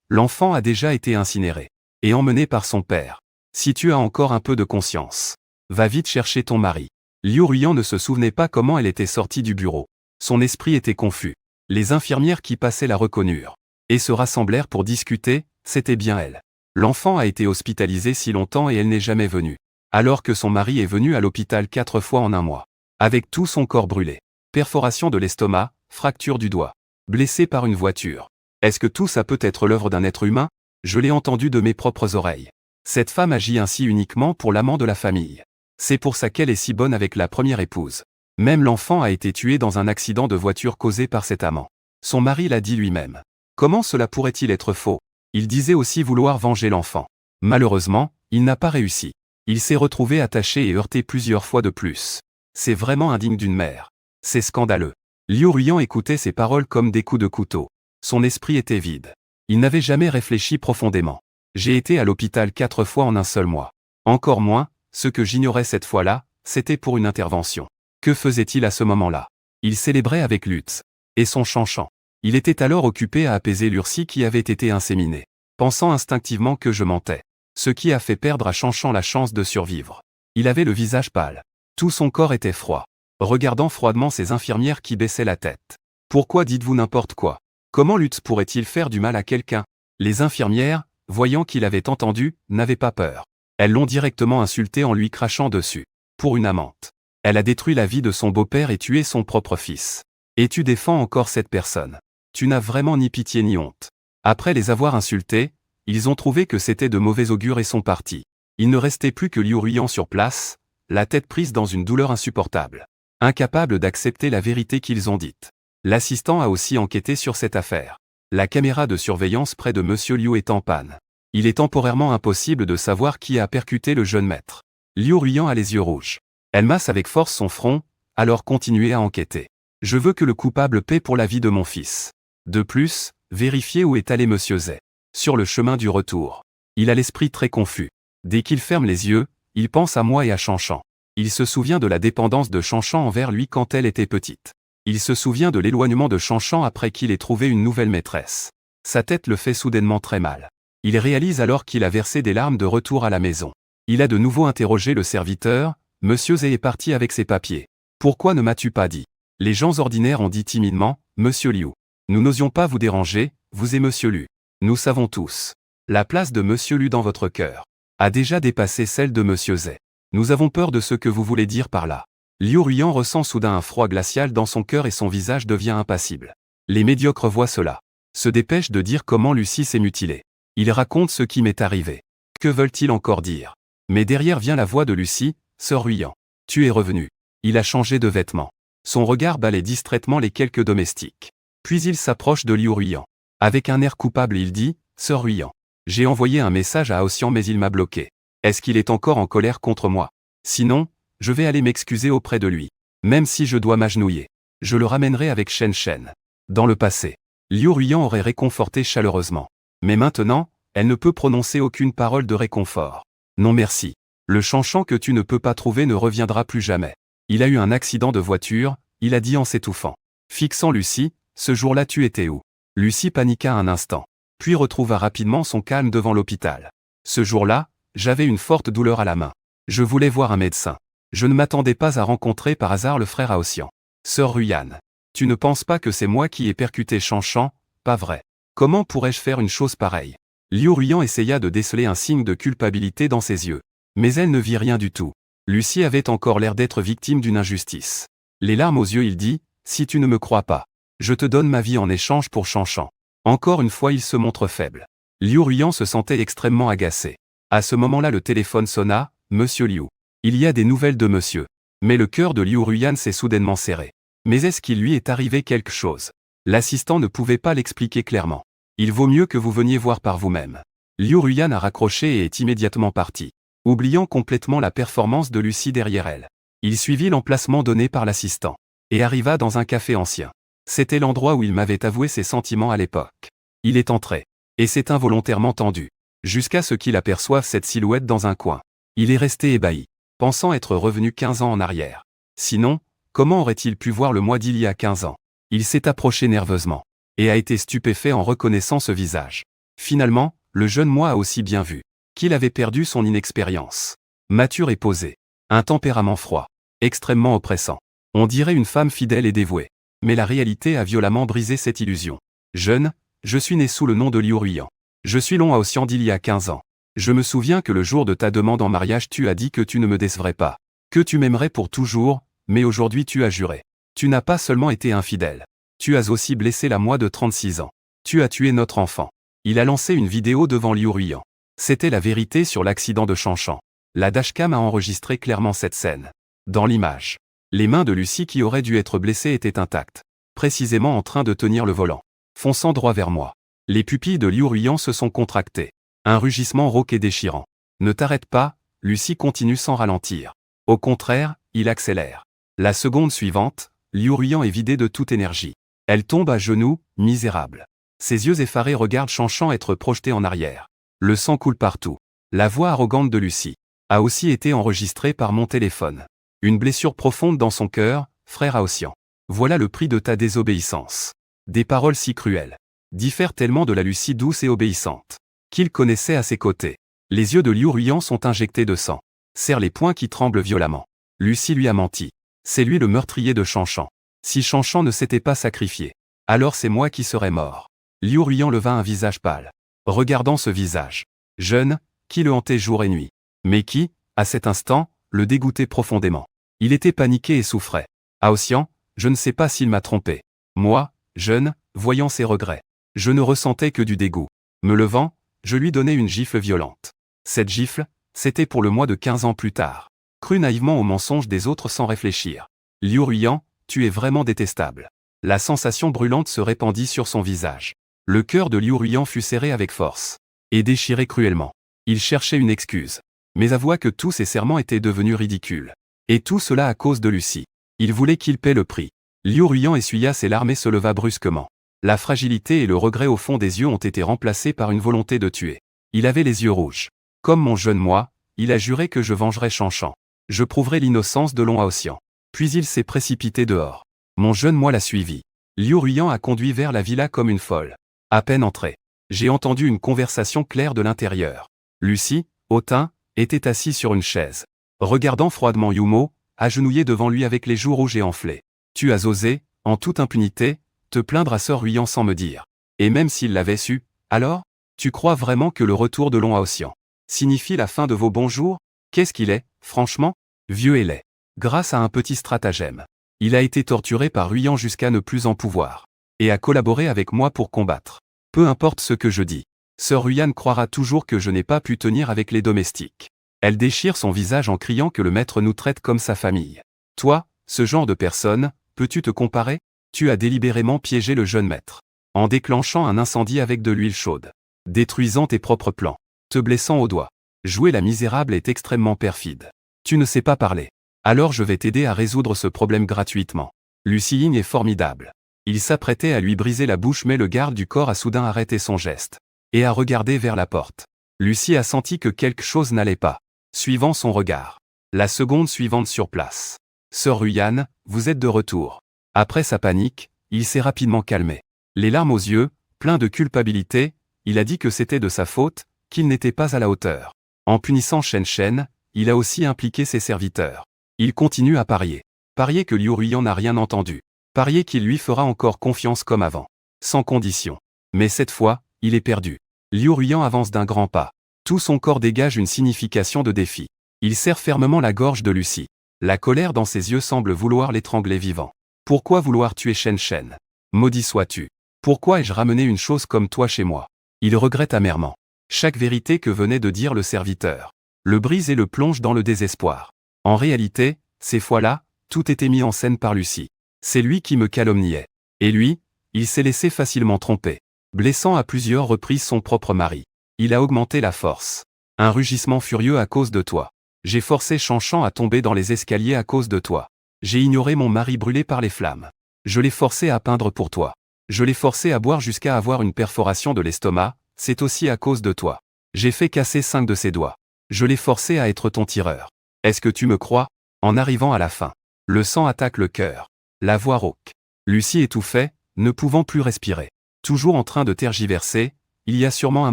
L'enfant a déjà été incinéré. Et emmené par son père. Si tu as encore un peu de conscience. Va vite chercher ton mari. Liu Ruyan ne se souvenait pas comment elle était sortie du bureau. Son esprit était confus. Les infirmières qui passaient la reconnurent. Et se rassemblèrent pour discuter, c'était bien elle. L'enfant a été hospitalisé si longtemps et elle n'est jamais venue. Alors que son mari est venu à l'hôpital 4 fois en un mois. Avec tout son corps brûlé. Perforation de l'estomac, fracture du doigt. Blessé par une voiture. Est-ce que tout ça peut être l'œuvre d'un être humain? Je l'ai entendu de mes propres oreilles. Cette femme agit ainsi uniquement pour l'amant de la famille. C'est pour ça qu'elle est si bonne avec la première épouse. Même l'enfant a été tué dans un accident de voiture causé par cet amant. Son mari l'a dit lui-même. Comment cela pourrait-il être faux? Il disait aussi vouloir venger l'enfant. Malheureusement, il n'a pas réussi. Il s'est retrouvé attaché et heurté plusieurs fois de plus. C'est vraiment indigne d'une mère. C'est scandaleux. Liu Ruyan écoutait ces paroles comme des coups de couteau. Son esprit était vide. Il n'avait jamais réfléchi profondément. J'ai été à l'hôpital 4 fois en un seul mois. Encore moins, ce que j'ignorais cette fois-là, c'était pour une intervention. Que faisait-il à ce moment-là? Il célébrait avec Lutz. Et son Chanchan. Il était alors occupé à apaiser Lurcie qui avait été inséminée. Pensant instinctivement que je mentais. Ce qui a fait perdre à Chanchan la chance de survivre. Il avait le visage pâle. Tout son corps était froid. Regardant froidement ces infirmières qui baissaient la tête. Pourquoi dites-vous n'importe quoi? Comment Lutz pourrait-il faire du mal à quelqu'un? Les infirmières, voyant qu'il avait entendu, n'avaient pas peur. Elles l'ont directement insulté en lui crachant dessus. Pour une amante. Elle a détruit la vie de son beau-père et tué son propre fils. Et tu défends encore cette personne. Tu n'as vraiment ni pitié ni honte. Après les avoir insultés, ils ont trouvé que c'était de mauvais augure et sont partis. Il ne restait plus que Liu Ruyan sur place, la tête prise dans une douleur insupportable. Incapable d'accepter la vérité qu'ils ont dite. L'assistant a aussi enquêté sur cette affaire. La caméra de surveillance près de Monsieur Liu est en panne. Il est temporairement impossible de savoir qui a percuté le jeune maître. Liu Ruyan a les yeux rouges. Elle masse avec force son front, alors continuez à enquêter. Je veux que le coupable paie pour la vie de mon fils. De plus, vérifiez où est allé Monsieur Zay. Sur le chemin du retour. Il a l'esprit très confus. Dès qu'il ferme les yeux, il pense à moi et à Chanchan. Il se souvient de la dépendance de Chanchan envers lui quand elle était petite. Il se souvient de l'éloignement de Chanchan après qu'il ait trouvé une nouvelle maîtresse. Sa tête le fait soudainement très mal. Il réalise alors qu'il a versé des larmes de retour à la maison. Il a de nouveau interrogé le serviteur. Monsieur Zé est parti avec ses papiers. Pourquoi ne m'as-tu pas dit? Les gens ordinaires ont dit timidement, Monsieur Liu. Nous n'osions pas vous déranger, vous et Monsieur Lu. Nous savons tous. La place de Monsieur Lu dans votre cœur a déjà dépassé celle de Monsieur Zé. Nous avons peur de ce que vous voulez dire par là. Liu Ruiyan ressent soudain un froid glacial dans son cœur et son visage devient impassible. Les médiocres voient cela. Se dépêchent de dire comment Lucie s'est mutilée. Il raconte ce qui m'est arrivé. Que veulent-ils encore dire? Mais derrière vient la voix de Lucie, Sœur Ruiyan. Tu es revenu. Il a changé de vêtements. Son regard balaie distraitement les quelques domestiques. Puis il s'approche de Liu Ruiyan. Avec un air coupable il dit, Sœur Ruiyan. J'ai envoyé un message à Ossian mais il m'a bloqué. Est-ce qu'il est encore en colère contre moi? Sinon, je vais aller m'excuser auprès de lui. Même si je dois m'agenouiller. Je le ramènerai avec Shen Shen. Dans le passé, Liu Ruiyan aurait réconforté chaleureusement. Mais maintenant, elle ne peut prononcer aucune parole de réconfort. Non merci. Le Chanchan que tu ne peux pas trouver ne reviendra plus jamais. Il a eu un accident de voiture, il a dit en s'étouffant. Fixant Lucie, ce jour-là tu étais où? Lucie paniqua un instant, puis retrouva rapidement son calme devant l'hôpital. Ce jour-là, j'avais une forte douleur à la main. Je voulais voir un médecin. Je ne m'attendais pas à rencontrer par hasard le frère Aossian. Sœur Ruiyan, tu ne penses pas que c'est moi qui ai percuté Chanchan? Pas vrai. Comment pourrais-je faire une chose pareille? Liu Ruiyan essaya de déceler un signe de culpabilité dans ses yeux. Mais elle ne vit rien du tout. Lucie avait encore l'air d'être victime d'une injustice. Les larmes aux yeux il dit, si tu ne me crois pas, je te donne ma vie en échange pour Chanchan. Encore une fois il se montre faible. Liu Ruiyan se sentait extrêmement agacé. À ce moment-là le téléphone sonna, Monsieur Liu. Il y a des nouvelles de monsieur. Mais le cœur de Liu Ruiyan s'est soudainement serré. Mais est-ce qu'il lui est arrivé quelque chose? L'assistant ne pouvait pas l'expliquer clairement. Il vaut mieux que vous veniez voir par vous-même. Liu Ruiyan a raccroché et est immédiatement parti, oubliant complètement la performance de Lucie derrière elle. Il suivit l'emplacement donné par l'assistant, et arriva dans un café ancien. C'était l'endroit où il m'avait avoué ses sentiments à l'époque. Il est entré, et s'est involontairement tendu, jusqu'à ce qu'il aperçoive cette silhouette dans un coin. Il est resté ébahi, pensant être revenu 15 ans en arrière. Sinon, comment aurait-il pu voir le moi d'il y a 15 ans? Il s'est approché nerveusement, et a été stupéfait en reconnaissant ce visage. Finalement, le jeune moi a aussi bien vu qu'il avait perdu son inexpérience. Mature et posé. Un tempérament froid. Extrêmement oppressant. On dirait une femme fidèle et dévouée. Mais la réalité a violemment brisé cette illusion. Jeune, je suis né sous le nom de Liu Ruiyan. Je suis Long Aossian d'il y a 15 ans. Je me souviens que le jour de ta demande en mariage tu as dit que tu ne me décevrais pas. Que tu m'aimerais pour toujours, mais aujourd'hui tu as juré. Tu n'as pas seulement été infidèle. Tu as aussi blessé la moi de 36 ans. Tu as tué notre enfant. Il a lancé une vidéo devant Liu Ruiyan. C'était la vérité sur l'accident de Chanchan. La dashcam a enregistré clairement cette scène. Dans l'image, les mains de Lucie qui auraient dû être blessées étaient intactes, précisément en train de tenir le volant, fonçant droit vers moi. Les pupilles de Liu Ruiyan se sont contractées. Un rugissement rauque et déchirant. Ne t'arrête pas, Lucie continue sans ralentir. Au contraire, il accélère. La seconde suivante, Liu Ruiyan est vidé de toute énergie. Elle tombe à genoux, misérable. Ses yeux effarés regardent Chanchan être projeté en arrière. Le sang coule partout. La voix arrogante de Lucie a aussi été enregistrée par mon téléphone. Une blessure profonde dans son cœur, frère Aossian. Voilà le prix de ta désobéissance. Des paroles si cruelles diffèrent tellement de la Lucie douce et obéissante qu'il connaissait à ses côtés. Les yeux de Liu Ruiyan sont injectés de sang. Serre les poings qui tremblent violemment. Lucie lui a menti. C'est lui le meurtrier de Chanchan. Si Chanchan ne s'était pas sacrifié, alors c'est moi qui serais mort. Liu Ruiyan leva un visage pâle, regardant ce visage jeune, qui le hantait jour et nuit, mais qui, à cet instant, le dégoûtait profondément. Il était paniqué et souffrait. Aossian, je ne sais pas s'il m'a trompé. Moi, jeune, voyant ses regrets, je ne ressentais que du dégoût. Me levant, je lui donnai une gifle violente. Cette gifle, c'était pour le mois de 15 ans plus tard. Cru naïvement aux mensonges des autres sans réfléchir. Liu Ruiyan, tu es vraiment détestable. La sensation brûlante se répandit sur son visage. Le cœur de Liu Ruiyan fut serré avec force et déchiré cruellement. Il cherchait une excuse, mais avoua que tous ses serments étaient devenus ridicules. Et tout cela à cause de Lucie. Il voulait qu'il paie le prix. Liu Ruiyan essuya ses larmes et se leva brusquement. La fragilité et le regret au fond des yeux ont été remplacés par une volonté de tuer. Il avait les yeux rouges. Comme mon jeune moi, il a juré que je vengerais Chanchan. Je prouverai l'innocence de Long Aossian. Puis il s'est précipité dehors. Mon jeune moi l'a suivi. Liu Ruiyan a conduit vers la villa comme une folle. À peine entré, j'ai entendu une conversation claire de l'intérieur. Lucie, hautain, était assis sur une chaise, regardant froidement Yumo, agenouillé devant lui avec les joues rouges et enflées. Tu as osé, en toute impunité, te plaindre à Sœur Ruyant sans me dire. Et même s'il l'avait su, alors? Tu crois vraiment que le retour de Long Aotian signifie la fin de vos bons jours? Qu'est-ce qu'il est, franchement? Vieux et laid. Grâce à un petit stratagème, il a été torturé par Ruyant jusqu'à ne plus en pouvoir. Et a collaboré avec moi pour combattre. Peu importe ce que je dis. Sœur Ruyane croira toujours que je n'ai pas pu tenir avec les domestiques. Elle déchire son visage en criant que le maître nous traite comme sa famille. Toi, ce genre de personne, peux-tu te comparer? Tu as délibérément piégé le jeune maître. En déclenchant un incendie avec de l'huile chaude. Détruisant tes propres plans. Te blessant au doigt. Jouer la misérable est extrêmement perfide. Tu ne sais pas parler. Alors je vais t'aider à résoudre ce problème gratuitement. Lucien est formidable. Il s'apprêtait à lui briser la bouche mais le garde du corps a soudain arrêté son geste. Et a regardé vers la porte. Lucie a senti que quelque chose n'allait pas. Suivant son regard. La seconde suivante sur place. Sœur Ruyane, vous êtes de retour. Après sa panique, il s'est rapidement calmé. Les larmes aux yeux, plein de culpabilité, il a dit que c'était de sa faute, qu'il n'était pas à la hauteur. En punissant Shen Shen, il a aussi impliqué ses serviteurs. Il continue à parier. Parier que Liu Ruyan n'a rien entendu. Parier qu'il lui fera encore confiance comme avant. Sans condition. Mais cette fois, il est perdu. Liu Ruyan avance d'un grand pas. Tout son corps dégage une signification de défi. Il serre fermement la gorge de Lucie. La colère dans ses yeux semble vouloir l'étrangler vivant. Pourquoi vouloir tuer Shen Shen? Maudit sois-tu. Pourquoi ai-je ramené une chose comme toi chez moi? Il regrette amèrement. Chaque vérité que venait de dire le serviteur. Le brise et le plonge dans le désespoir. En réalité, ces fois-là, tout était mis en scène par Lucie. C'est lui qui me calomniait. Et lui, il s'est laissé facilement tromper. Blessant à plusieurs reprises son propre mari. Il a augmenté la force. Un rugissement furieux à cause de toi. J'ai forcé Chanchan à tomber dans les escaliers à cause de toi. J'ai ignoré mon mari brûlé par les flammes. Je l'ai forcé à peindre pour toi. Je l'ai forcé à boire jusqu'à avoir une perforation de l'estomac, c'est aussi à cause de toi. J'ai fait casser 5 de ses doigts. Je l'ai forcé à être ton tireur. Est-ce que tu me crois? En arrivant à la fin. Le sang attaque le cœur. La voix rauque. Lucie étouffait, ne pouvant plus respirer. Toujours en train de tergiverser, il y a sûrement un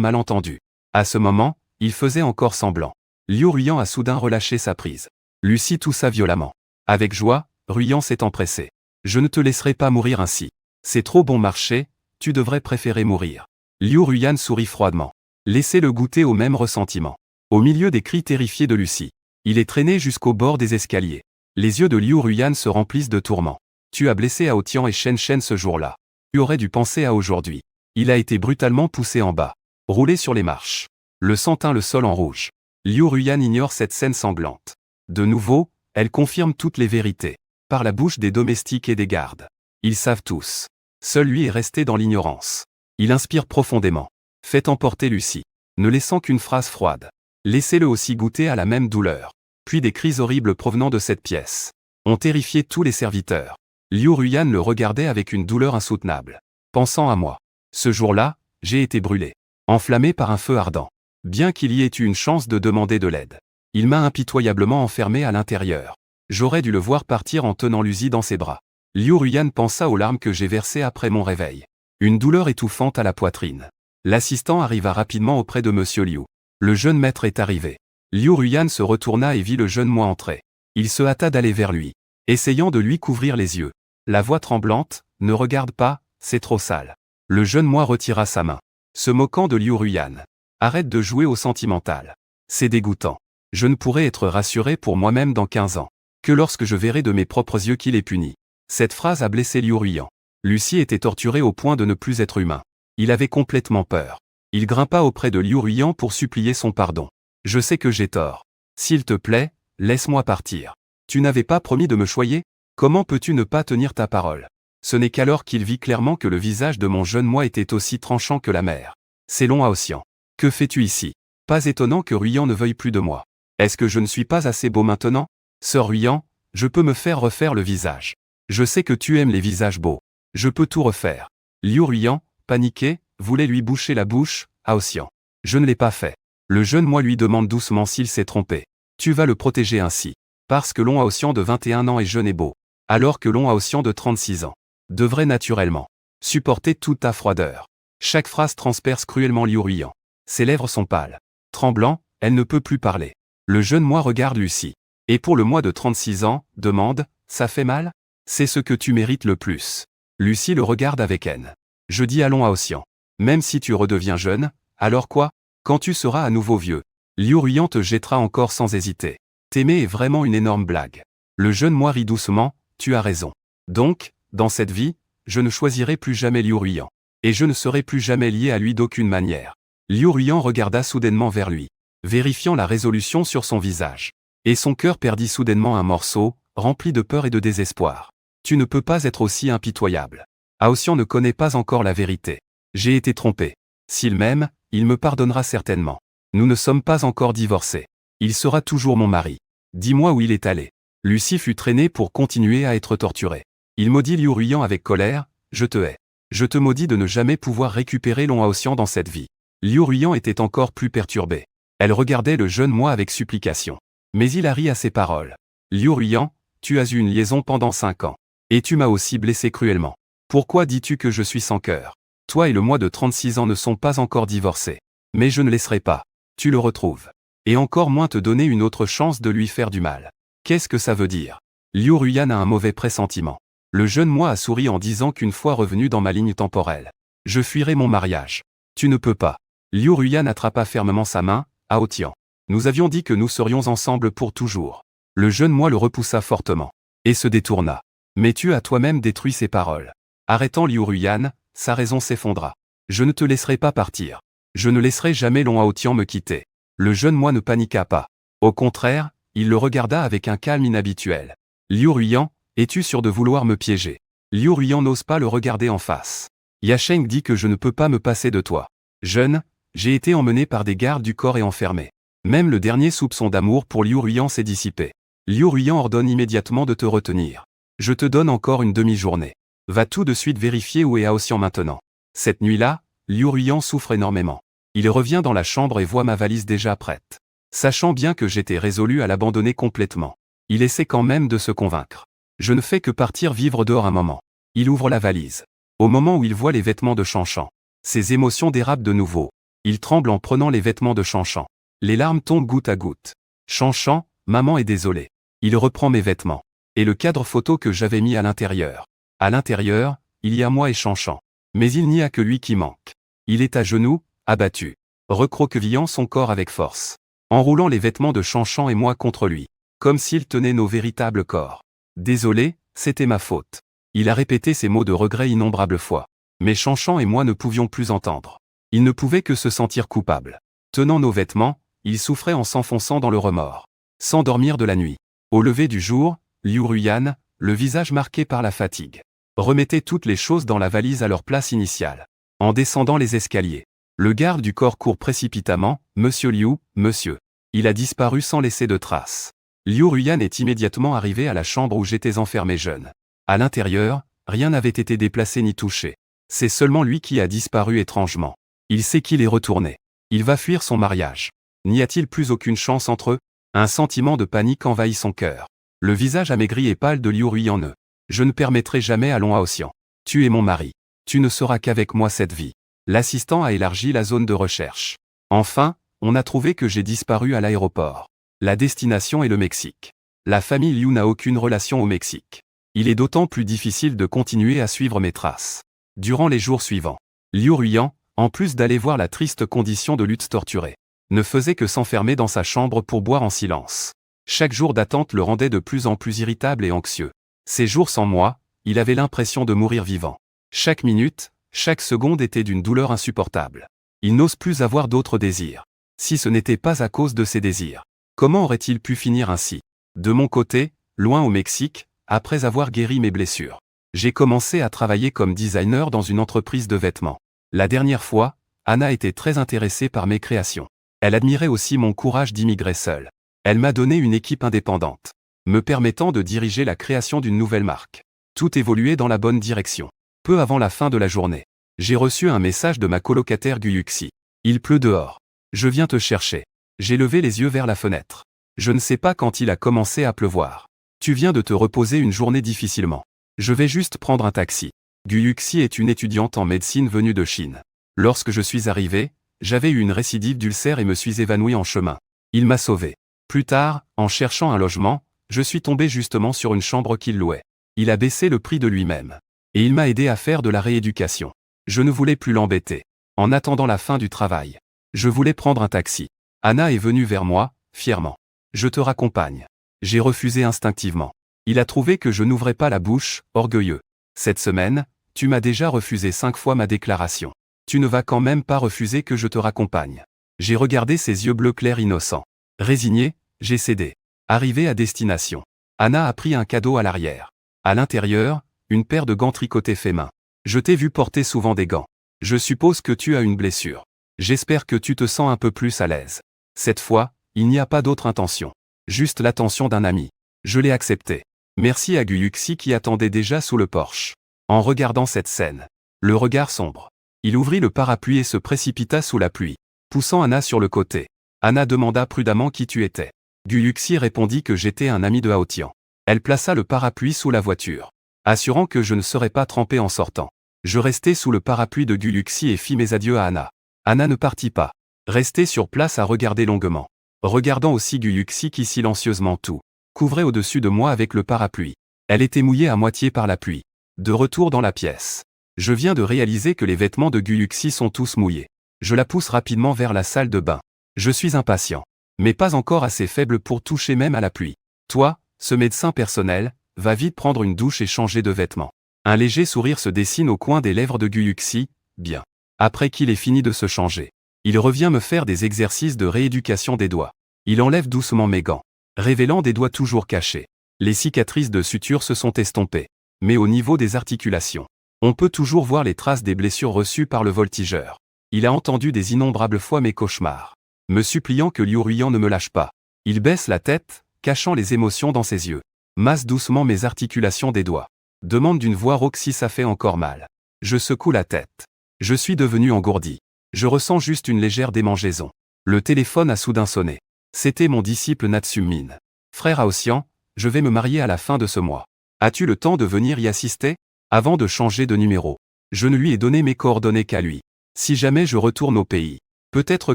malentendu. À ce moment, il faisait encore semblant. Liu Ruyan a soudain relâché sa prise. Lucie toussa violemment. Avec joie, Ruyan s'est empressé. Je ne te laisserai pas mourir ainsi. C'est trop bon marché, tu devrais préférer mourir. Liu Ruyan sourit froidement. Laissez-le goûter au même ressentiment. Au milieu des cris terrifiés de Lucie. Il est traîné jusqu'au bord des escaliers. Les yeux de Liu Ruyan se remplissent de tourments. Tu as blessé Aotian et Shen Shen ce jour-là. Tu aurais dû penser à aujourd'hui. Il a été brutalement poussé en bas. Roulé sur les marches. Le sang teint le sol en rouge. Liu Ruyan ignore cette scène sanglante. De nouveau, elle confirme toutes les vérités. Par la bouche des domestiques et des gardes. Ils savent tous. Seul lui est resté dans l'ignorance. Il inspire profondément. Fait emporter Lucie. Ne laissant qu'une phrase froide. Laissez-le aussi goûter à la même douleur. Puis des cris horribles provenant de cette pièce. Ont terrifié tous les serviteurs. Liu Ruyan le regardait avec une douleur insoutenable. Pensant à moi. Ce jour-là, j'ai été brûlé. Enflammé par un feu ardent. Bien qu'il y ait eu une chance de demander de l'aide. Il m'a impitoyablement enfermé à l'intérieur. J'aurais dû le voir partir en tenant Lucie dans ses bras. Liu Ruyan pensa aux larmes que j'ai versées après mon réveil. Une douleur étouffante à la poitrine. L'assistant arriva rapidement auprès de Monsieur Liu. Le jeune maître est arrivé. Liu Ruyan se retourna et vit le jeune moi entrer. Il se hâta d'aller vers lui, essayant de lui couvrir les yeux. La voix tremblante, « Ne regarde pas, c'est trop sale. » Le jeune moi retira sa main. Se moquant de Liu Ruyan. « Arrête de jouer au sentimental. C'est dégoûtant. Je ne pourrai être rassuré pour moi-même dans 15 ans. Que lorsque je verrai de mes propres yeux qu'il est puni. » Cette phrase a blessé Liu Ruyan. Lucie était torturée au point de ne plus être humain. Il avait complètement peur. Il grimpa auprès de Liu Ruyan pour supplier son pardon. « Je sais que j'ai tort. S'il te plaît, laisse-moi partir. Tu n'avais pas promis de me choyer? Comment peux-tu ne pas tenir ta parole? » Ce n'est qu'alors qu'il vit clairement que le visage de mon jeune moi était aussi tranchant que la mer. C'est Long Aotian. Que fais-tu ici? Pas étonnant que Ruyan ne veuille plus de moi. Est-ce que je ne suis pas assez beau maintenant? Sœur Ruyan, je peux me faire refaire le visage. Je sais que tu aimes les visages beaux. Je peux tout refaire. Liu Ruyan, paniqué, voulait lui boucher la bouche, Aotian. Je ne l'ai pas fait. Le jeune moi lui demande doucement s'il s'est trompé. Tu vas le protéger ainsi. Parce que Long Aotian de 21 ans est jeune et beau. Alors que Long Aotian de 36 ans devrait naturellement supporter toute ta froideur. Chaque phrase transperce cruellement Liu Ruyan. Ses lèvres sont pâles. Tremblant, elle ne peut plus parler. Le jeune moi regarde Lucie. Et pour le moi de 36 ans, demande, ça fait mal? C'est ce que tu mérites le plus. Lucie le regarde avec haine. Je dis allons à Ossian. Même si tu redeviens jeune, alors quoi? Quand tu seras à nouveau vieux, Liu Ruyan te jettera encore sans hésiter. T'aimer est vraiment une énorme blague. Le jeune moi rit doucement, tu as raison. Donc, dans cette vie, je ne choisirai plus jamais Liu Ruyan. Et je ne serai plus jamais lié à lui d'aucune manière. Liu Ruyan regarda soudainement vers lui, vérifiant la résolution sur son visage. Et son cœur perdit soudainement un morceau, rempli de peur et de désespoir. Tu ne peux pas être aussi impitoyable. Aossian ne connaît pas encore la vérité. J'ai été trompé. S'il m'aime, il me pardonnera certainement. Nous ne sommes pas encore divorcés. Il sera toujours mon mari. Dis-moi où il est allé. Lucie fut traînée pour continuer à être torturée. Il maudit Liu Ruyan avec colère, je te hais. Je te maudis de ne jamais pouvoir récupérer Long Aossian dans cette vie. Liu Ruyan était encore plus perturbée. Elle regardait le jeune moi avec supplication. Mais il a ri à ses paroles. Liu Ruyan, tu as eu une liaison pendant 5 ans. Et tu m'as aussi blessé cruellement. Pourquoi dis-tu que je suis sans cœur? Toi et le moi de 36 ans ne sont pas encore divorcés. Mais je ne laisserai pas. Tu le retrouves. Et encore moins te donner une autre chance de lui faire du mal. Qu'est-ce que ça veut dire? Liu Ruyan a un mauvais pressentiment. Le jeune moi a souri en disant qu'une fois revenu dans ma ligne temporelle, je fuirai mon mariage. Tu ne peux pas. Liu Ruyan attrapa fermement sa main, Hao Tian. Nous avions dit que nous serions ensemble pour toujours. Le jeune moi le repoussa fortement. Et se détourna. Mais tu as toi-même détruit ses paroles. Arrêtant Liu Ruyan, sa raison s'effondra. Je ne te laisserai pas partir. Je ne laisserai jamais Long Hao Tian me quitter. Le jeune moi ne paniqua pas. Au contraire, il le regarda avec un calme inhabituel. Liu Ruyan, es-tu sûr de vouloir me piéger? Liu Ruyan n'ose pas le regarder en face. Yasheng dit que je ne peux pas me passer de toi. Jeune, j'ai été emmené par des gardes du corps et enfermé. Même le dernier soupçon d'amour pour Liu Ruyan s'est dissipé. Liu Ruyan ordonne immédiatement de te retenir. Je te donne encore une demi-journée. Va tout de suite vérifier où est Aossian maintenant. Cette nuit-là, Liu Ruyan souffre énormément. Il revient dans la chambre et voit ma valise déjà prête. Sachant bien que j'étais résolu à l'abandonner complètement. Il essaie quand même de se convaincre. Je ne fais que partir vivre dehors un moment. Il ouvre la valise. Au moment où il voit les vêtements de Chanchan, ses émotions dérapent de nouveau. Il tremble en prenant les vêtements de Chanchan. Les larmes tombent goutte à goutte. Chanchan, maman est désolée. Il reprend mes vêtements. Et le cadre photo que j'avais mis à l'intérieur. À l'intérieur, il y a moi et Chanchan. Mais il n'y a que lui qui manque. Il est à genoux, abattu. Recroquevillant son corps avec force. Enroulant les vêtements de Chanchan et moi contre lui. Comme s'il tenait nos véritables corps. Désolé, c'était ma faute. Il a répété ces mots de regret innombrables fois. Mais Chanchan et moi ne pouvions plus entendre. Il ne pouvait que se sentir coupable. Tenant nos vêtements, il souffrait en s'enfonçant dans le remords. Sans dormir de la nuit. Au lever du jour, Liu Ruyan, le visage marqué par la fatigue, remettait toutes les choses dans la valise à leur place initiale. En descendant les escaliers, le garde du corps court précipitamment, « Monsieur Liu, monsieur. » Il a disparu sans laisser de traces. Liu Ruyan est immédiatement arrivé à la chambre où j'étais enfermé jeune. À l'intérieur, rien n'avait été déplacé ni touché. C'est seulement lui qui a disparu étrangement. Il sait qu'il est retourné. Il va fuir son mariage. N'y a-t-il plus aucune chance entre eux? Un sentiment de panique envahit son cœur. Le visage amaigri et pâle de Liu Ruyan. Je ne permettrai jamais à Long Aossian. Tu es mon mari. Tu ne seras qu'avec moi cette vie. L'assistant a élargi la zone de recherche. Enfin, on a trouvé que j'ai disparu à l'aéroport. La destination est le Mexique. La famille Liu n'a aucune relation au Mexique. Il est d'autant plus difficile de continuer à suivre mes traces. Durant les jours suivants, Liu Ruyan, en plus d'aller voir la triste condition de Lutz torturé, ne faisait que s'enfermer dans sa chambre pour boire en silence. Chaque jour d'attente le rendait de plus en plus irritable et anxieux. Ces jours sans moi, il avait l'impression de mourir vivant. Chaque minute, chaque seconde était d'une douleur insupportable. Il n'ose plus avoir d'autres désirs. Si ce n'était pas à cause de ses désirs, comment aurait-il pu finir ainsi? De mon côté, loin au Mexique, après avoir guéri mes blessures, j'ai commencé à travailler comme designer dans une entreprise de vêtements. La dernière fois, Anna était très intéressée par mes créations. Elle admirait aussi mon courage d'immigrer seul. Elle m'a donné une équipe indépendante, me permettant de diriger la création d'une nouvelle marque. Tout évoluait dans la bonne direction. Peu avant la fin de la journée, j'ai reçu un message de ma colocataire Guyuxi. Il pleut dehors. Je viens te chercher. J'ai levé les yeux vers la fenêtre. Je ne sais pas quand il a commencé à pleuvoir. Tu viens de te reposer une journée difficilement. Je vais juste prendre un taxi. Guyuxi est une étudiante en médecine venue de Chine. Lorsque je suis arrivé, j'avais eu une récidive d'ulcère et me suis évanoui en chemin. Il m'a sauvé. Plus tard, en cherchant un logement, je suis tombé justement sur une chambre qu'il louait. Il a baissé le prix de lui-même. Et il m'a aidé à faire de la rééducation. Je ne voulais plus l'embêter. En attendant la fin du travail, je voulais prendre un taxi. Anna est venue vers moi, fièrement. Je te raccompagne. J'ai refusé instinctivement. Il a trouvé que je n'ouvrais pas la bouche, orgueilleux. Cette semaine, tu m'as déjà refusé 5 fois ma déclaration. Tu ne vas quand même pas refuser que je te raccompagne. J'ai regardé ses yeux bleus clairs innocents. Résigné, j'ai cédé. Arrivé à destination. Anna a pris un cadeau à l'arrière. À l'intérieur, une paire de gants tricotés fait main. Je t'ai vu porter souvent des gants. Je suppose que tu as une blessure. J'espère que tu te sens un peu plus à l'aise. Cette fois, il n'y a pas d'autre intention. Juste l'attention d'un ami. Je l'ai accepté. Merci à Guyuxi qui attendait déjà sous le porche. En regardant cette scène, le regard sombre, il ouvrit le parapluie et se précipita sous la pluie, poussant Anna sur le côté. Anna demanda prudemment qui tu étais. Guyuxi répondit que j'étais un ami de Haotian. Elle plaça le parapluie sous la voiture, assurant que je ne serais pas trempé en sortant. Je restai sous le parapluie de Guyuxi et fis mes adieux à Anna. Anna ne partit pas. Restait sur place à regarder longuement. Regardant aussi Guyuxi qui silencieusement tout couvrait au-dessus de moi avec le parapluie. Elle était mouillée à moitié par la pluie. De retour dans la pièce. Je viens de réaliser que les vêtements de Guyuxi sont tous mouillés. Je la pousse rapidement vers la salle de bain. Je suis impatient. Mais pas encore assez faible pour toucher même à la pluie. Toi, ce médecin personnel, va vite prendre une douche et changer de vêtements. Un léger sourire se dessine au coin des lèvres de Guyuxi. Bien. Après qu'il ait fini de se changer, il revient me faire des exercices de rééducation des doigts. Il enlève doucement mes gants, révélant des doigts toujours cachés. Les cicatrices de suture se sont estompées. Mais au niveau des articulations, on peut toujours voir les traces des blessures reçues par le voltigeur. Il a entendu des innombrables fois mes cauchemars, me suppliant que Liu Ruyan ne me lâche pas. Il baisse la tête, cachant les émotions dans ses yeux. Masse doucement mes articulations des doigts. Demande d'une voix rauque si ça fait encore mal. Je secoue la tête. Je suis devenu engourdi. Je ressens juste une légère démangeaison. Le téléphone a soudain sonné. C'était mon disciple Natsum-min. Frère Haotian, je vais me marier à la fin de ce mois. As-tu le temps de venir y assister? Avant de changer de numéro, je ne lui ai donné mes coordonnées qu'à lui. Si jamais je retourne au pays, peut-être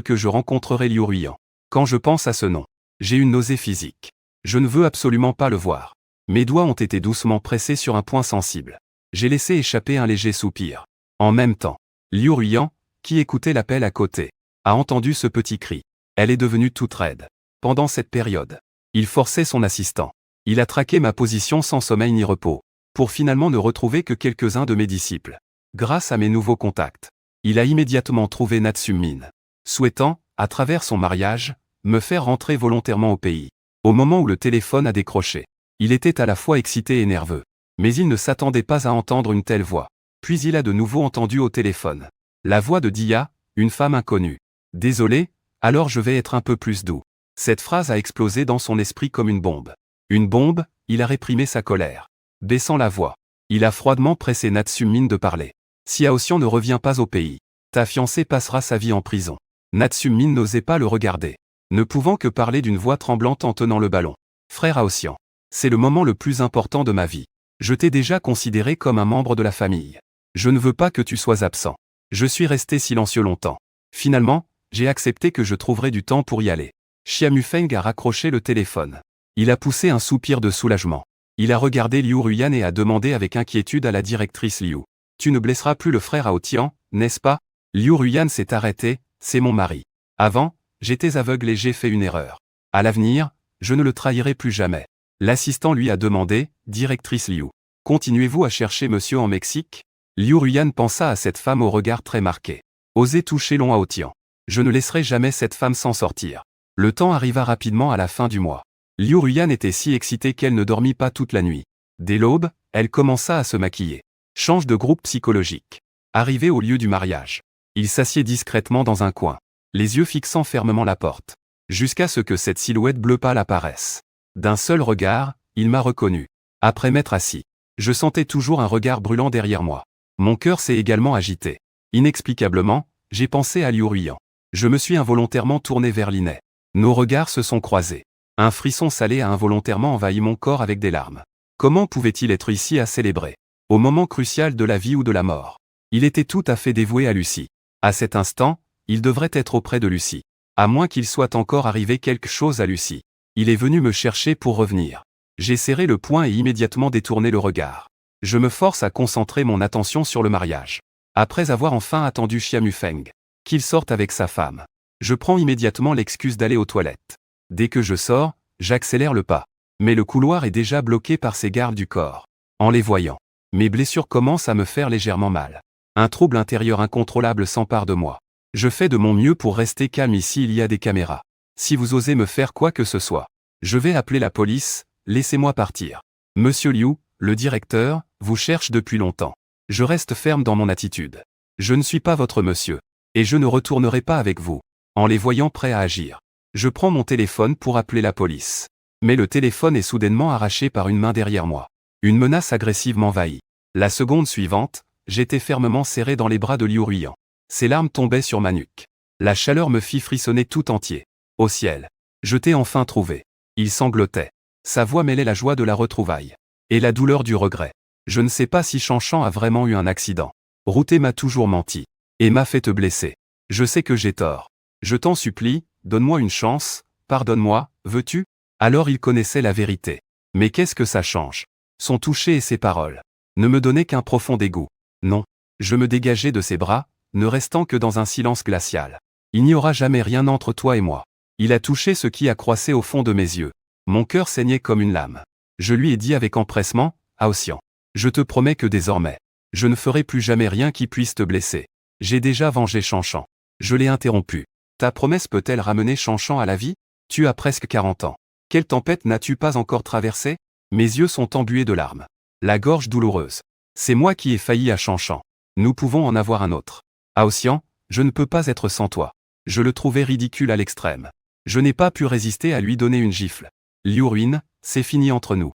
que je rencontrerai Liu Ruyan. Quand je pense à ce nom, j'ai une nausée physique. Je ne veux absolument pas le voir. Mes doigts ont été doucement pressés sur un point sensible. J'ai laissé échapper un léger soupir. En même temps, Liu Ruyan, qui écoutait l'appel à côté, a entendu ce petit cri. Elle est devenue toute raide. Pendant cette période, il forçait son assistant. Il a traqué ma position sans sommeil ni repos, pour finalement ne retrouver que quelques-uns de mes disciples. Grâce à mes nouveaux contacts, il a immédiatement trouvé Natsum-min, souhaitant, à travers son mariage, me faire rentrer volontairement au pays. Au moment où le téléphone a décroché, il était à la fois excité et nerveux. Mais il ne s'attendait pas à entendre une telle voix. Puis il a de nouveau entendu au téléphone la voix de Dia, une femme inconnue. Désolé, alors je vais être un peu plus doux. Cette phrase a explosé dans son esprit comme une bombe. Une bombe, il a réprimé sa colère. Baissant la voix, il a froidement pressé Natsum-min de parler. Si Haotian ne revient pas au pays, ta fiancée passera sa vie en prison. Natsum-min n'osait pas le regarder, ne pouvant que parler d'une voix tremblante en tenant le ballon. Frère Haotian, c'est le moment le plus important de ma vie. Je t'ai déjà considéré comme un membre de la famille. Je ne veux pas que tu sois absent. Je suis resté silencieux longtemps. Finalement, j'ai accepté que je trouverais du temps pour y aller. Xiamu Feng a raccroché le téléphone. Il a poussé un soupir de soulagement. Il a regardé Liu Ruyan et a demandé avec inquiétude à la directrice Liu. Tu ne blesseras plus le frère Haotian, n'est-ce pas? Liu Ruyan s'est arrêté, c'est mon mari. Avant, j'étais aveugle et j'ai fait une erreur. À l'avenir, je ne le trahirai plus jamais. L'assistant lui a demandé, directrice Liu. Continuez-vous à chercher monsieur en Mexique? Liu Ruyan pensa à cette femme au regard très marqué. Osez toucher Long Haotian. Je ne laisserai jamais cette femme s'en sortir. Le temps arriva rapidement à la fin du mois. Liu Ruyan était si excitée qu'elle ne dormit pas toute la nuit. Dès l'aube, elle commença à se maquiller. Change de groupe psychologique. Arrivé au lieu du mariage, il s'assied discrètement dans un coin, les yeux fixant fermement la porte, jusqu'à ce que cette silhouette bleu pâle apparaisse. D'un seul regard, il m'a reconnu. Après m'être assis, je sentais toujours un regard brûlant derrière moi. Mon cœur s'est également agité. Inexplicablement, j'ai pensé à Liu Ruyan. Je me suis involontairement tourné vers Linnet. Nos regards se sont croisés. Un frisson salé a involontairement envahi mon corps avec des larmes. Comment pouvait-il être ici à célébrer? Au moment crucial de la vie ou de la mort. Il était tout à fait dévoué à Lucie. À cet instant, il devrait être auprès de Lucie. À moins qu'il soit encore arrivé quelque chose à Lucie. Il est venu me chercher pour revenir. J'ai serré le poing et immédiatement détourné le regard. Je me force à concentrer mon attention sur le mariage. Après avoir enfin attendu Xia Mufeng, qu'il sorte avec sa femme, je prends immédiatement l'excuse d'aller aux toilettes. Dès que je sors, j'accélère le pas. Mais le couloir est déjà bloqué par ces gardes du corps. En les voyant, mes blessures commencent à me faire légèrement mal. Un trouble intérieur incontrôlable s'empare de moi. Je fais de mon mieux pour rester calme ici, il y a des caméras. Si vous osez me faire quoi que ce soit, je vais appeler la police, laissez-moi partir. Monsieur Liu, le directeur, vous cherche depuis longtemps. Je reste ferme dans mon attitude. Je ne suis pas votre monsieur. Et je ne retournerai pas avec vous. En les voyant prêts à agir, je prends mon téléphone pour appeler la police. Mais le téléphone est soudainement arraché par une main derrière moi. Une menace agressive m'envahit. La seconde suivante, j'étais fermement serré dans les bras de Liu Ruiyan. Ses larmes tombaient sur ma nuque. La chaleur me fit frissonner tout entier. Au ciel, je t'ai enfin trouvé. Il sanglotait. Sa voix mêlait la joie de la retrouvaille. Et la douleur du regret. Je ne sais pas si Chanchan a vraiment eu un accident. Routé m'a toujours menti. Et m'a fait te blesser. Je sais que j'ai tort. Je t'en supplie, donne-moi une chance, pardonne-moi, veux-tu ? Alors il connaissait la vérité. Mais qu'est-ce que ça change ? Son toucher et ses paroles ne me donnaient qu'un profond dégoût. Non. Je me dégageai de ses bras, ne restant que dans un silence glacial. Il n'y aura jamais rien entre toi et moi. Il a touché ce qui accroissait au fond de mes yeux. Mon cœur saignait comme une lame. Je lui ai dit avec empressement, Aosian, je te promets que désormais, je ne ferai plus jamais rien qui puisse te blesser. J'ai déjà vengé Chanchan. Je l'ai interrompu. Ta promesse peut-elle ramener Chanchan à la vie ? Tu as presque 40 ans. Quelle tempête n'as-tu pas encore traversée ? Mes yeux sont embués de larmes. La gorge douloureuse. C'est moi qui ai failli à Chanchan. Nous pouvons en avoir un autre. Aosian, je ne peux pas être sans toi. Je le trouvais ridicule à l'extrême. Je n'ai pas pu résister à lui donner une gifle. Liu Ruiyan, c'est fini entre nous.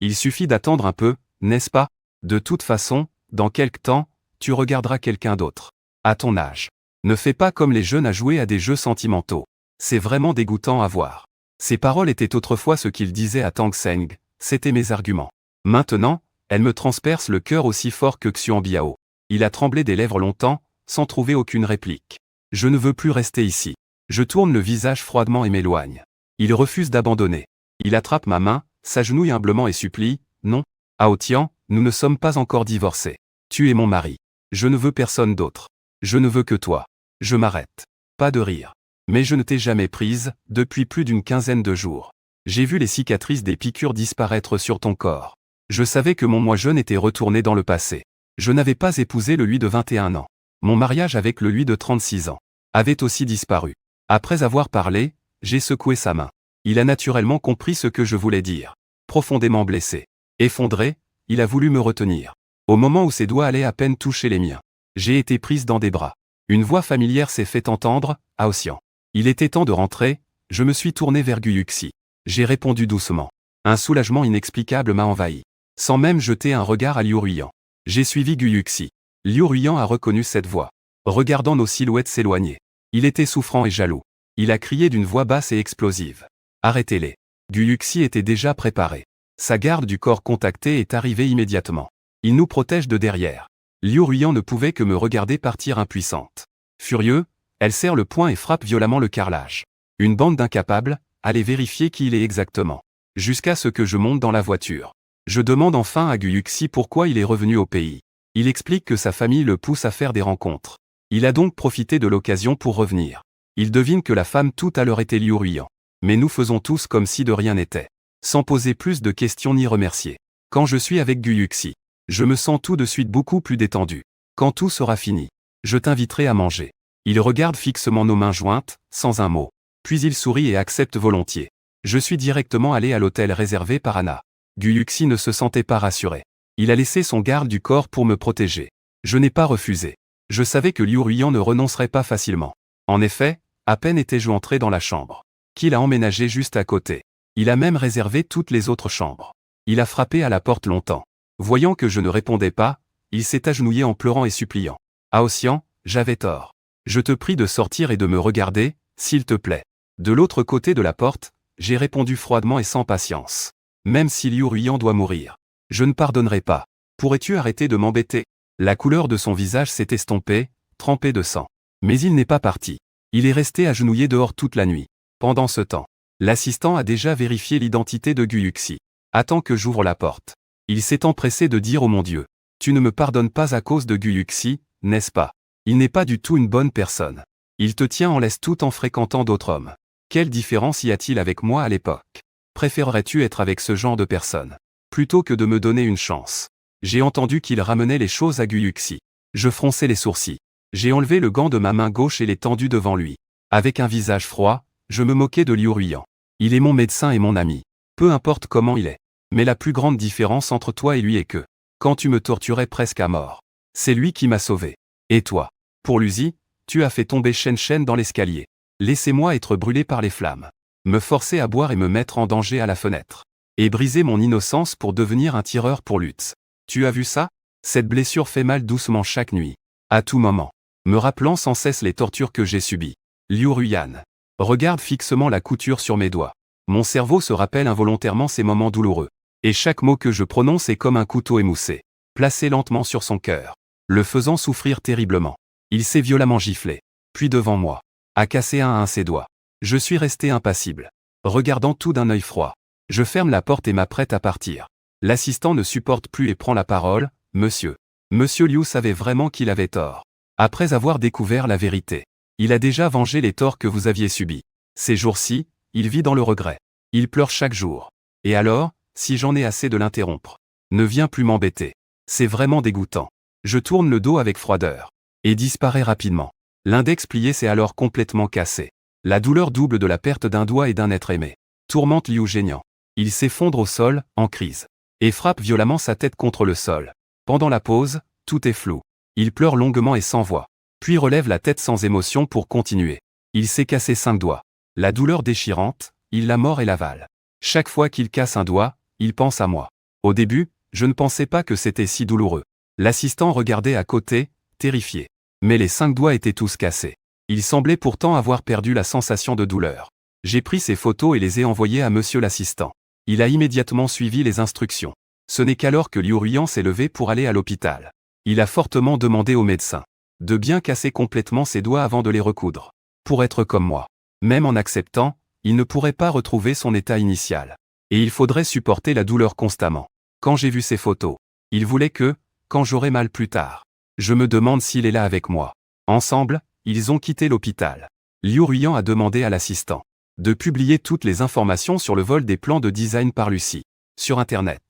Il suffit d'attendre un peu, n'est-ce pas ? De toute façon, dans quelque temps, tu regarderas quelqu'un d'autre. À ton âge. Ne fais pas comme les jeunes à jouer à des jeux sentimentaux. C'est vraiment dégoûtant à voir. Ces paroles étaient autrefois ce qu'il disait à Tang Seng, c'étaient mes arguments. Maintenant, elles me transpercent le cœur aussi fort que Xuan Biao. Il a tremblé des lèvres longtemps, sans trouver aucune réplique. Je ne veux plus rester ici. Je tourne le visage froidement et m'éloigne. Il refuse d'abandonner. Il attrape ma main, s'agenouille humblement et supplie, non, Aotian, nous ne sommes pas encore divorcés. Tu es mon mari. Je ne veux personne d'autre. Je ne veux que toi. Je m'arrête. Pas de rire. Mais je ne t'ai jamais prise, depuis plus d'une quinzaine de jours. J'ai vu les cicatrices des piqûres disparaître sur ton corps. Je savais que mon moi jeune était retourné dans le passé. Je n'avais pas épousé le lui de 21 ans. Mon mariage avec le lui de 36 ans avait aussi disparu. Après avoir parlé, j'ai secoué sa main. Il a naturellement compris ce que je voulais dire. Profondément blessé. Effondré, il a voulu me retenir. Au moment où ses doigts allaient à peine toucher les miens, j'ai été prise dans des bras. Une voix familière s'est fait entendre, Aosian. Il était temps de rentrer, je me suis tourné vers Guyuxi. J'ai répondu doucement. Un soulagement inexplicable m'a envahi. Sans même jeter un regard à Liu Ruiyan. J'ai suivi Guyuxi. Liu Ruiyan a reconnu cette voix. Regardant nos silhouettes s'éloigner. Il était souffrant et jaloux. Il a crié d'une voix basse et explosive. Arrêtez-les. Guyuxi était déjà préparé. Sa garde du corps contactée est arrivée immédiatement. Il nous protège de derrière. Liu Ruiyan ne pouvait que me regarder partir impuissante. Furieux, elle serre le poing et frappe violemment le carrelage. Une bande d'incapables, allez vérifier qui il est exactement. Jusqu'à ce que je monte dans la voiture. Je demande enfin à Guyuxi pourquoi il est revenu au pays. Il explique que sa famille le pousse à faire des rencontres. Il a donc profité de l'occasion pour revenir. Il devine que la femme tout à l'heure était Liu Ruiyan. Mais nous faisons tous comme si de rien n'était. Sans poser plus de questions ni remercier. Quand je suis avec Guyuxi, je me sens tout de suite beaucoup plus détendu. Quand tout sera fini, je t'inviterai à manger. Il regarde fixement nos mains jointes, sans un mot. Puis il sourit et accepte volontiers. Je suis directement allé à l'hôtel réservé par Anna. Guyuxi ne se sentait pas rassuré. Il a laissé son garde du corps pour me protéger. Je n'ai pas refusé. Je savais que Liu Ruiyan ne renoncerait pas facilement. En effet, à peine étais-je entré dans la chambre, qu'il a emménagé juste à côté. Il a même réservé toutes les autres chambres. Il a frappé à la porte longtemps. Voyant que je ne répondais pas, il s'est agenouillé en pleurant et suppliant. Aosian, j'avais tort. Je te prie de sortir et de me regarder, s'il te plaît. De l'autre côté de la porte, j'ai répondu froidement et sans patience. Même si Liu Ruiyan doit mourir, je ne pardonnerai pas. Pourrais-tu arrêter de m'embêter ? La couleur de son visage s'est estompée, trempée de sang. Mais il n'est pas parti. Il est resté agenouillé dehors toute la nuit. Pendant ce temps, l'assistant a déjà vérifié l'identité de Guyuxi. Attends que j'ouvre la porte. Il s'est empressé de dire: oh mon Dieu, tu ne me pardonnes pas à cause de Guyuxi, n'est-ce pas? Il n'est pas du tout une bonne personne. Il te tient en laisse tout en fréquentant d'autres hommes. Quelle différence y a-t-il avec moi à l'époque? Préférerais-tu être avec ce genre de personne plutôt que de me donner une chance? J'ai entendu qu'il ramenait les choses à Guyuxi. Je fronçai les sourcils. J'ai enlevé le gant de ma main gauche et l'ai tendu devant lui. Avec un visage froid, je me moquais de Liu Ruiyan. Il est mon médecin et mon ami. Peu importe comment il est. Mais la plus grande différence entre toi et lui est que, quand tu me torturais presque à mort, c'est lui qui m'a sauvé. Et toi? Pour Luzi, tu as fait tomber Shen Shen dans l'escalier. Laissez-moi être brûlé par les flammes. Me forcer à boire et me mettre en danger à la fenêtre. Et briser mon innocence pour devenir un tireur pour Lutz. Tu as vu ça? Cette blessure fait mal doucement chaque nuit. À tout moment. Me rappelant sans cesse les tortures que j'ai subies. Liu Ruiyan. Regarde fixement la couture sur mes doigts. Mon cerveau se rappelle involontairement ces moments douloureux. Et chaque mot que je prononce est comme un couteau émoussé, placé lentement sur son cœur, le faisant souffrir terriblement. Il s'est violemment giflé, puis devant moi, a cassé un à un ses doigts. Je suis resté impassible, regardant tout d'un œil froid. Je ferme la porte et m'apprête à partir. L'assistant ne supporte plus et prend la parole. Monsieur. Monsieur Liu savait vraiment qu'il avait tort. Après avoir découvert la vérité, il a déjà vengé les torts que vous aviez subis. Ces jours-ci, il vit dans le regret. Il pleure chaque jour. Et alors, si j'en ai assez de l'interrompre, ne viens plus m'embêter. C'est vraiment dégoûtant. Je tourne le dos avec froideur. Et disparaît rapidement. L'index plié s'est alors complètement cassé. La douleur double de la perte d'un doigt et d'un être aimé tourmente Liu geignant. Il s'effondre au sol, en crise. Et frappe violemment sa tête contre le sol. Pendant la pause, tout est flou. Il pleure longuement et sans voix. Puis relève la tête sans émotion pour continuer. Il s'est cassé 5 doigts. La douleur déchirante, il la mord et l'avale. Chaque fois qu'il casse un doigt, il pense à moi. Au début, je ne pensais pas que c'était si douloureux. L'assistant regardait à côté, terrifié. Mais les 5 doigts étaient tous cassés. Il semblait pourtant avoir perdu la sensation de douleur. J'ai pris ces photos et les ai envoyées à monsieur l'assistant. Il a immédiatement suivi les instructions. Ce n'est qu'alors que Liu Ruiyan s'est levé pour aller à l'hôpital. Il a fortement demandé au médecin de bien casser complètement ses doigts avant de les recoudre. Pour être comme moi. Même en acceptant, il ne pourrait pas retrouver son état initial. Et il faudrait supporter la douleur constamment. Quand j'ai vu ces photos, il voulait que, quand j'aurai mal plus tard, je me demande s'il est là avec moi. Ensemble, ils ont quitté l'hôpital. Liu Ruiyan a demandé à l'assistant de publier toutes les informations sur le vol des plans de design par Lucie, sur Internet.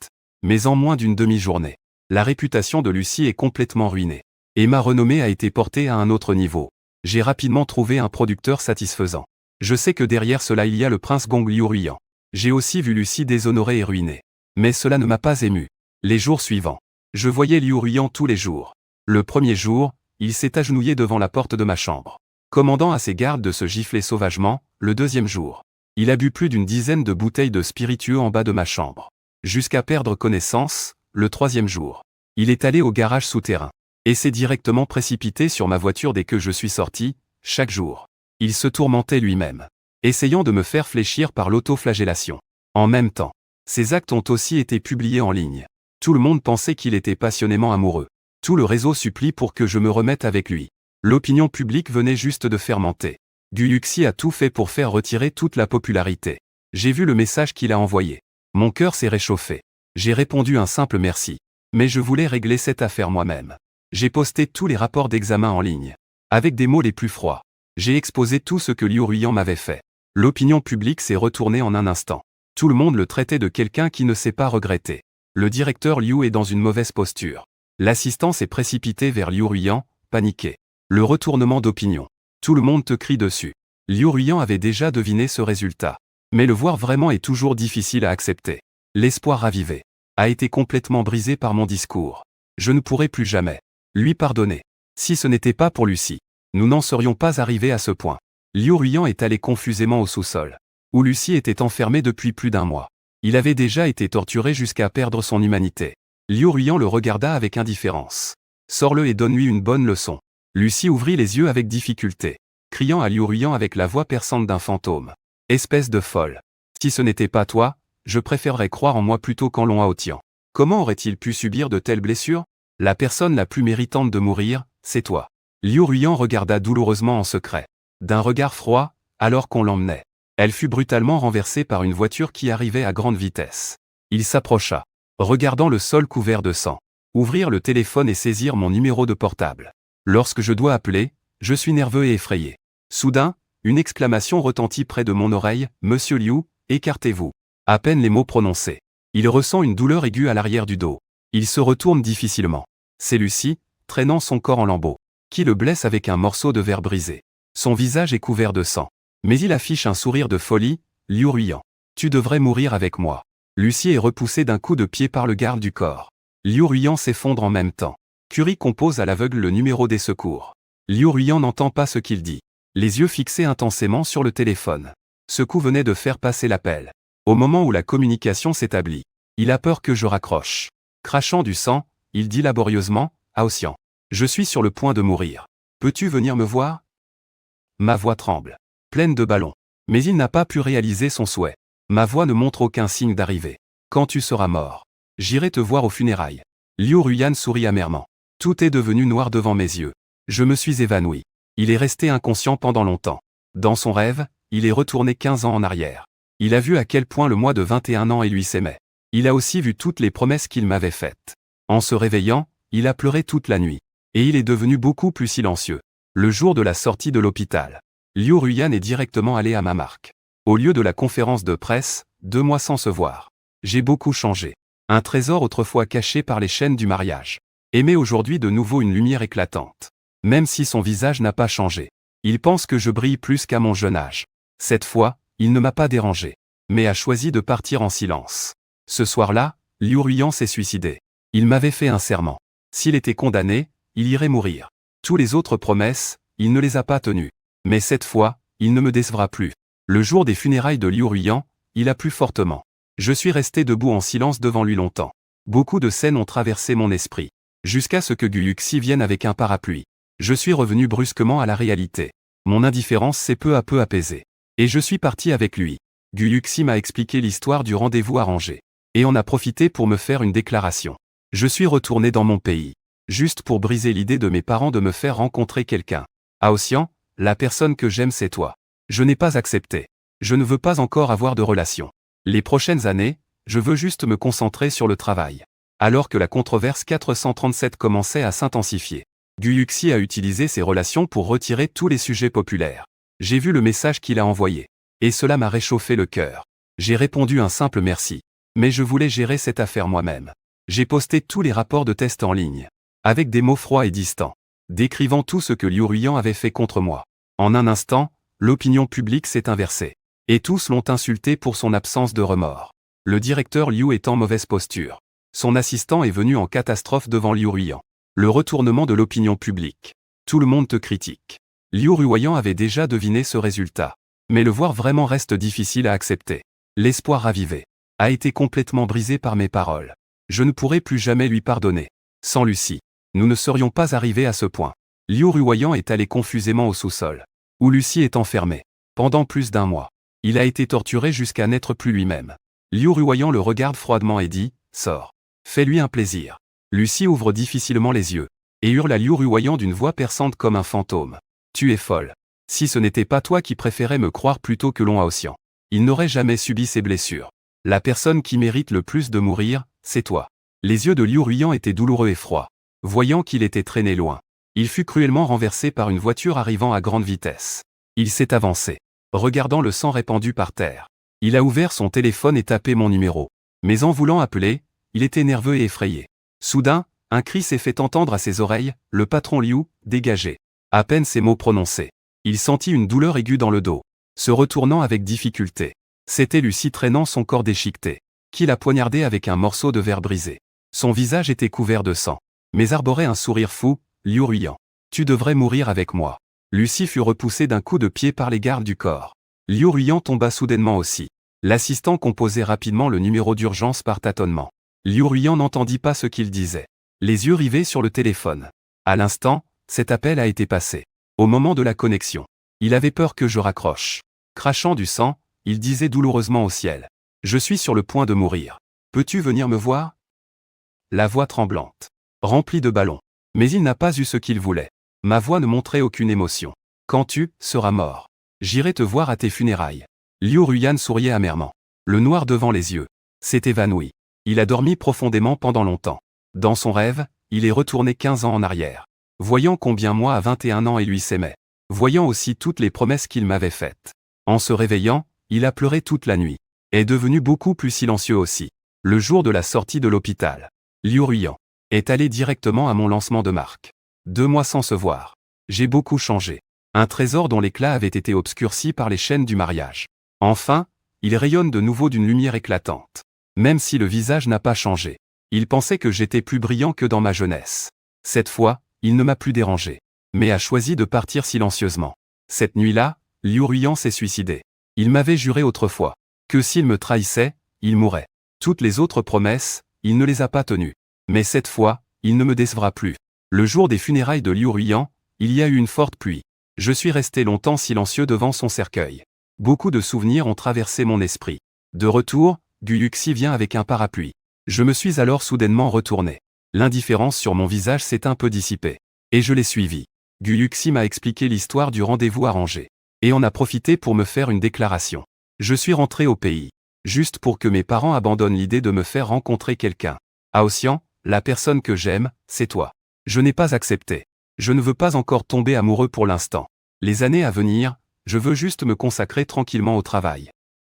Mais en moins d'une demi-journée, la réputation de Lucie est complètement ruinée. Et ma renommée a été portée à un autre niveau. J'ai rapidement trouvé un producteur satisfaisant. Je sais que derrière cela il y a le prince Gong Liu Ruiyan. J'ai aussi vu Lucie déshonorée et ruinée. Mais cela ne m'a pas ému. Les jours suivants, je voyais Liu Ruiyan tous les jours. Le premier jour, il s'est agenouillé devant la porte de ma chambre, commandant à ses gardes de se gifler sauvagement. Le deuxième jour, il a bu plus d'une dizaine de bouteilles de spiritueux en bas de ma chambre, jusqu'à perdre connaissance. Le troisième jour, il est allé au garage souterrain, et s'est directement précipité sur ma voiture dès que je suis sorti. Chaque jour, il se tourmentait lui-même, essayant de me faire fléchir par l'autoflagellation. En même temps, ses actes ont aussi été publiés en ligne. Tout le monde pensait qu'il était passionnément amoureux. Tout le réseau supplie pour que je me remette avec lui. L'opinion publique venait juste de fermenter. Guyuxi a tout fait pour faire retirer toute la popularité. J'ai vu le message qu'il a envoyé. Mon cœur s'est réchauffé. J'ai répondu un simple merci. Mais je voulais régler cette affaire moi-même. J'ai posté tous les rapports d'examen en ligne. Avec des mots les plus froids. J'ai exposé tout ce que Liu Ruiyan m'avait fait. L'opinion publique s'est retournée en un instant. Tout le monde le traitait de quelqu'un qui ne sait pas regretter. Le directeur Liu est dans une mauvaise posture. L'assistant s'est précipité vers Liu Ruiyan, paniqué. Le retournement d'opinion. Tout le monde te crie dessus. Liu Ruiyan avait déjà deviné ce résultat. Mais le voir vraiment est toujours difficile à accepter. L'espoir ravivé a été complètement brisé par mon discours. Je ne pourrai plus jamais lui pardonner. Si ce n'était pas pour Lucie, nous n'en serions pas arrivés à ce point. Liu Ruiyan est allé confusément au sous-sol, où Lucie était enfermée depuis plus d'un mois. Il avait déjà été torturé jusqu'à perdre son humanité. Liu Ruiyan le regarda avec indifférence. Sors-le et donne-lui une bonne leçon. Lucie ouvrit les yeux avec difficulté, criant à Liu Ruiyan avec la voix perçante d'un fantôme. Espèce de folle. Si ce n'était pas toi, je préférerais croire en moi plutôt qu'en Long Haotian. Comment aurait-il pu subir de telles blessures? La personne la plus méritante de mourir, c'est toi. Liu Ruiyan regarda douloureusement en secret, d'un regard froid, alors qu'on l'emmenait Elle fut brutalement renversée par une voiture qui arrivait à grande vitesse. Il s'approcha, regardant le sol couvert de sang. Ouvrir le téléphone et saisir mon numéro de portable. Lorsque je dois appeler, je suis nerveux et effrayé. Soudain, une exclamation retentit près de mon oreille, « Monsieur Liu, écartez-vous ». À peine les mots prononcés. Il ressent une douleur aiguë à l'arrière du dos. Il se retourne difficilement. C'est Lucie, traînant son corps en lambeaux, qui le blesse avec un morceau de verre brisé. Son visage est couvert de sang. Mais il affiche un sourire de folie, « Liu Ruiyan, tu devrais mourir avec moi ». Lucie est repoussée d'un coup de pied par le garde du corps. Liu Ruiyan s'effondre en même temps. Curie compose à l'aveugle le numéro des secours. Liu Ruiyan n'entend pas ce qu'il dit. Les yeux fixés intensément sur le téléphone. Ce coup venait de faire passer l'appel. Au moment où la communication s'établit, il a peur que je raccroche. Crachant du sang, il dit laborieusement, « Aosian, je suis sur le point de mourir. Peux-tu venir me voir ?» Ma voix tremble, pleine de ballons. Mais il n'a pas pu réaliser son souhait. Ma voix ne montre aucun signe d'arrivée. Quand tu seras mort, j'irai te voir aux funérailles. Liu Ruiyan sourit amèrement. Tout est devenu noir devant mes yeux. Je me suis évanoui. Il est resté inconscient pendant longtemps. Dans son rêve, il est retourné 15 ans en arrière. Il a vu à quel point le moi de 21 ans et lui s'aimait. Il a aussi vu toutes les promesses qu'il m'avait faites. En se réveillant, il a pleuré toute la nuit. Et il est devenu beaucoup plus silencieux. Le jour de la sortie de l'hôpital, Liu Ruiyan est directement allé à ma marque. Au lieu de la conférence de presse, 2 mois sans se voir. J'ai beaucoup changé. Un trésor autrefois caché par les chaînes du mariage. Émet aujourd'hui de nouveau une lumière éclatante. Même si son visage n'a pas changé. Il pense que je brille plus qu'à mon jeune âge. Cette fois, il ne m'a pas dérangé. Mais a choisi de partir en silence. Ce soir-là, Liu Ruiyan s'est suicidé. Il m'avait fait un serment. S'il était condamné, il irait mourir. Tous les autres promesses, il ne les a pas tenues. Mais cette fois, il ne me décevra plus. Le jour des funérailles de Liu Ruiyan, il a plu fortement. Je suis resté debout en silence devant lui longtemps. Beaucoup de scènes ont traversé mon esprit. Jusqu'à ce que Gu Yuxi vienne avec un parapluie. Je suis revenu brusquement à la réalité. Mon indifférence s'est peu à peu apaisée. Et je suis parti avec lui. Gu Yuxi m'a expliqué l'histoire du rendez-vous arrangé. Et en a profité pour me faire une déclaration. Je suis retourné dans mon pays. Juste pour briser l'idée de mes parents de me faire rencontrer quelqu'un. Aosian, la personne que j'aime c'est toi. Je n'ai pas accepté. Je ne veux pas encore avoir de relation. Les prochaines années, je veux juste me concentrer sur le travail. Alors que la controverse 437 commençait à s'intensifier, Gu Yuxi a utilisé ses relations pour retirer tous les sujets populaires. J'ai vu le message qu'il a envoyé. Et cela m'a réchauffé le cœur. J'ai répondu un simple merci. Mais je voulais gérer cette affaire moi-même. J'ai posté tous les rapports de test en ligne. Avec des mots froids et distants. Décrivant tout ce que Liu Ruiyan avait fait contre moi. En un instant, l'opinion publique s'est inversée. Et tous l'ont insulté pour son absence de remords. Le directeur Liu est en mauvaise posture. Son assistant est venu en catastrophe devant Liu Ruiyan. Le retournement de l'opinion publique. Tout le monde te critique. Liu Ruiyan avait déjà deviné ce résultat. Mais le voir vraiment reste difficile à accepter. L'espoir ravivé a été complètement brisé par mes paroles. Je ne pourrai plus jamais lui pardonner. Sans Lucie, nous ne serions pas arrivés à ce point. Liu Ruiyan est allé confusément au sous-sol, où Lucie est enfermée. Pendant plus d'1 mois. Il a été torturé jusqu'à n'être plus lui-même. Liu Ruiyan le regarde froidement et dit, « Sors. Fais-lui un plaisir. » Lucie ouvre difficilement les yeux, et hurle à Liu Ruiyan d'une voix perçante comme un fantôme. « Tu es folle. Si ce n'était pas toi qui préférais me croire plutôt que Long Aosian, il n'aurait jamais subi ces blessures. La personne qui mérite le plus de mourir, c'est toi. » Les yeux de Liu Ruiyan étaient douloureux et froids. Voyant qu'il était traîné loin, il fut cruellement renversé par une voiture arrivant à grande vitesse. Il s'est avancé, regardant le sang répandu par terre. Il a ouvert son téléphone et tapé mon numéro. Mais en voulant appeler, il était nerveux et effrayé. Soudain, un cri s'est fait entendre à ses oreilles, « Le patron Liu, dégagez !» À peine ces mots prononcés, il sentit une douleur aiguë dans le dos. Se retournant avec difficulté, c'était Lucie traînant son corps déchiqueté, qui l'a poignardé avec un morceau de verre brisé. Son visage était couvert de sang, mais arborait un sourire fou, « Liu Ruiyan, tu devrais mourir avec moi. » Lucie fut repoussée d'un coup de pied par les gardes du corps. Liu Ruiyan tomba soudainement aussi. L'assistant composait rapidement le numéro d'urgence par tâtonnement. Liu Ruiyan n'entendit pas ce qu'il disait. Les yeux rivés sur le téléphone. À l'instant, cet appel a été passé. Au moment de la connexion, il avait peur que je raccroche. Crachant du sang, il disait douloureusement au ciel. « Je suis sur le point de mourir. Peux-tu venir me voir ?» La voix tremblante, remplie de ballons. Mais il n'a pas eu ce qu'il voulait. Ma voix ne montrait aucune émotion. « Quand tu seras mort, j'irai te voir à tes funérailles. Liu Ruyan souriait amèrement. Le noir devant les yeux s'est évanoui. Il a dormi profondément pendant longtemps. Dans son rêve, il est retourné 15 ans en arrière. Voyant combien moi à 21 ans et lui s'aimait. Voyant aussi toutes les promesses qu'il m'avait faites. En se réveillant, il a pleuré toute la nuit. Est devenu beaucoup plus silencieux aussi. Le jour de la sortie de l'hôpital, Liu Ruyan est allé directement à mon lancement de marque. 2 mois sans se voir. J'ai beaucoup changé. Un trésor dont l'éclat avait été obscurci par les chaînes du mariage. Enfin, il rayonne de nouveau d'une lumière éclatante. Même si le visage n'a pas changé. Il pensait que j'étais plus brillant que dans ma jeunesse. Cette fois, il ne m'a plus dérangé. Mais a choisi de partir silencieusement. Cette nuit-là, Liu Ruyan s'est suicidé. Il m'avait juré autrefois que s'il me trahissait, il mourrait. Toutes les autres promesses, il ne les a pas tenues. Mais cette fois, il ne me décevra plus. Le jour des funérailles de Liu Ruyan, il y a eu une forte pluie. Je suis resté longtemps silencieux devant son cercueil. Beaucoup de souvenirs ont traversé mon esprit. De retour, Gu Yuxi vient avec un parapluie. Je me suis alors soudainement retourné. L'indifférence sur mon visage s'est un peu dissipée. Et je l'ai suivi. Gu Yuxi m'a expliqué l'histoire du rendez-vous arrangé. Et en a profité pour me faire une déclaration. Je suis rentré au pays. Juste pour que mes parents abandonnent l'idée de me faire rencontrer quelqu'un. Aosian, la personne que j'aime, c'est toi. Je n'ai pas accepté. Je ne veux pas encore tomber amoureux pour l'instant. Les années à venir, je veux juste me consacrer tranquillement au travail.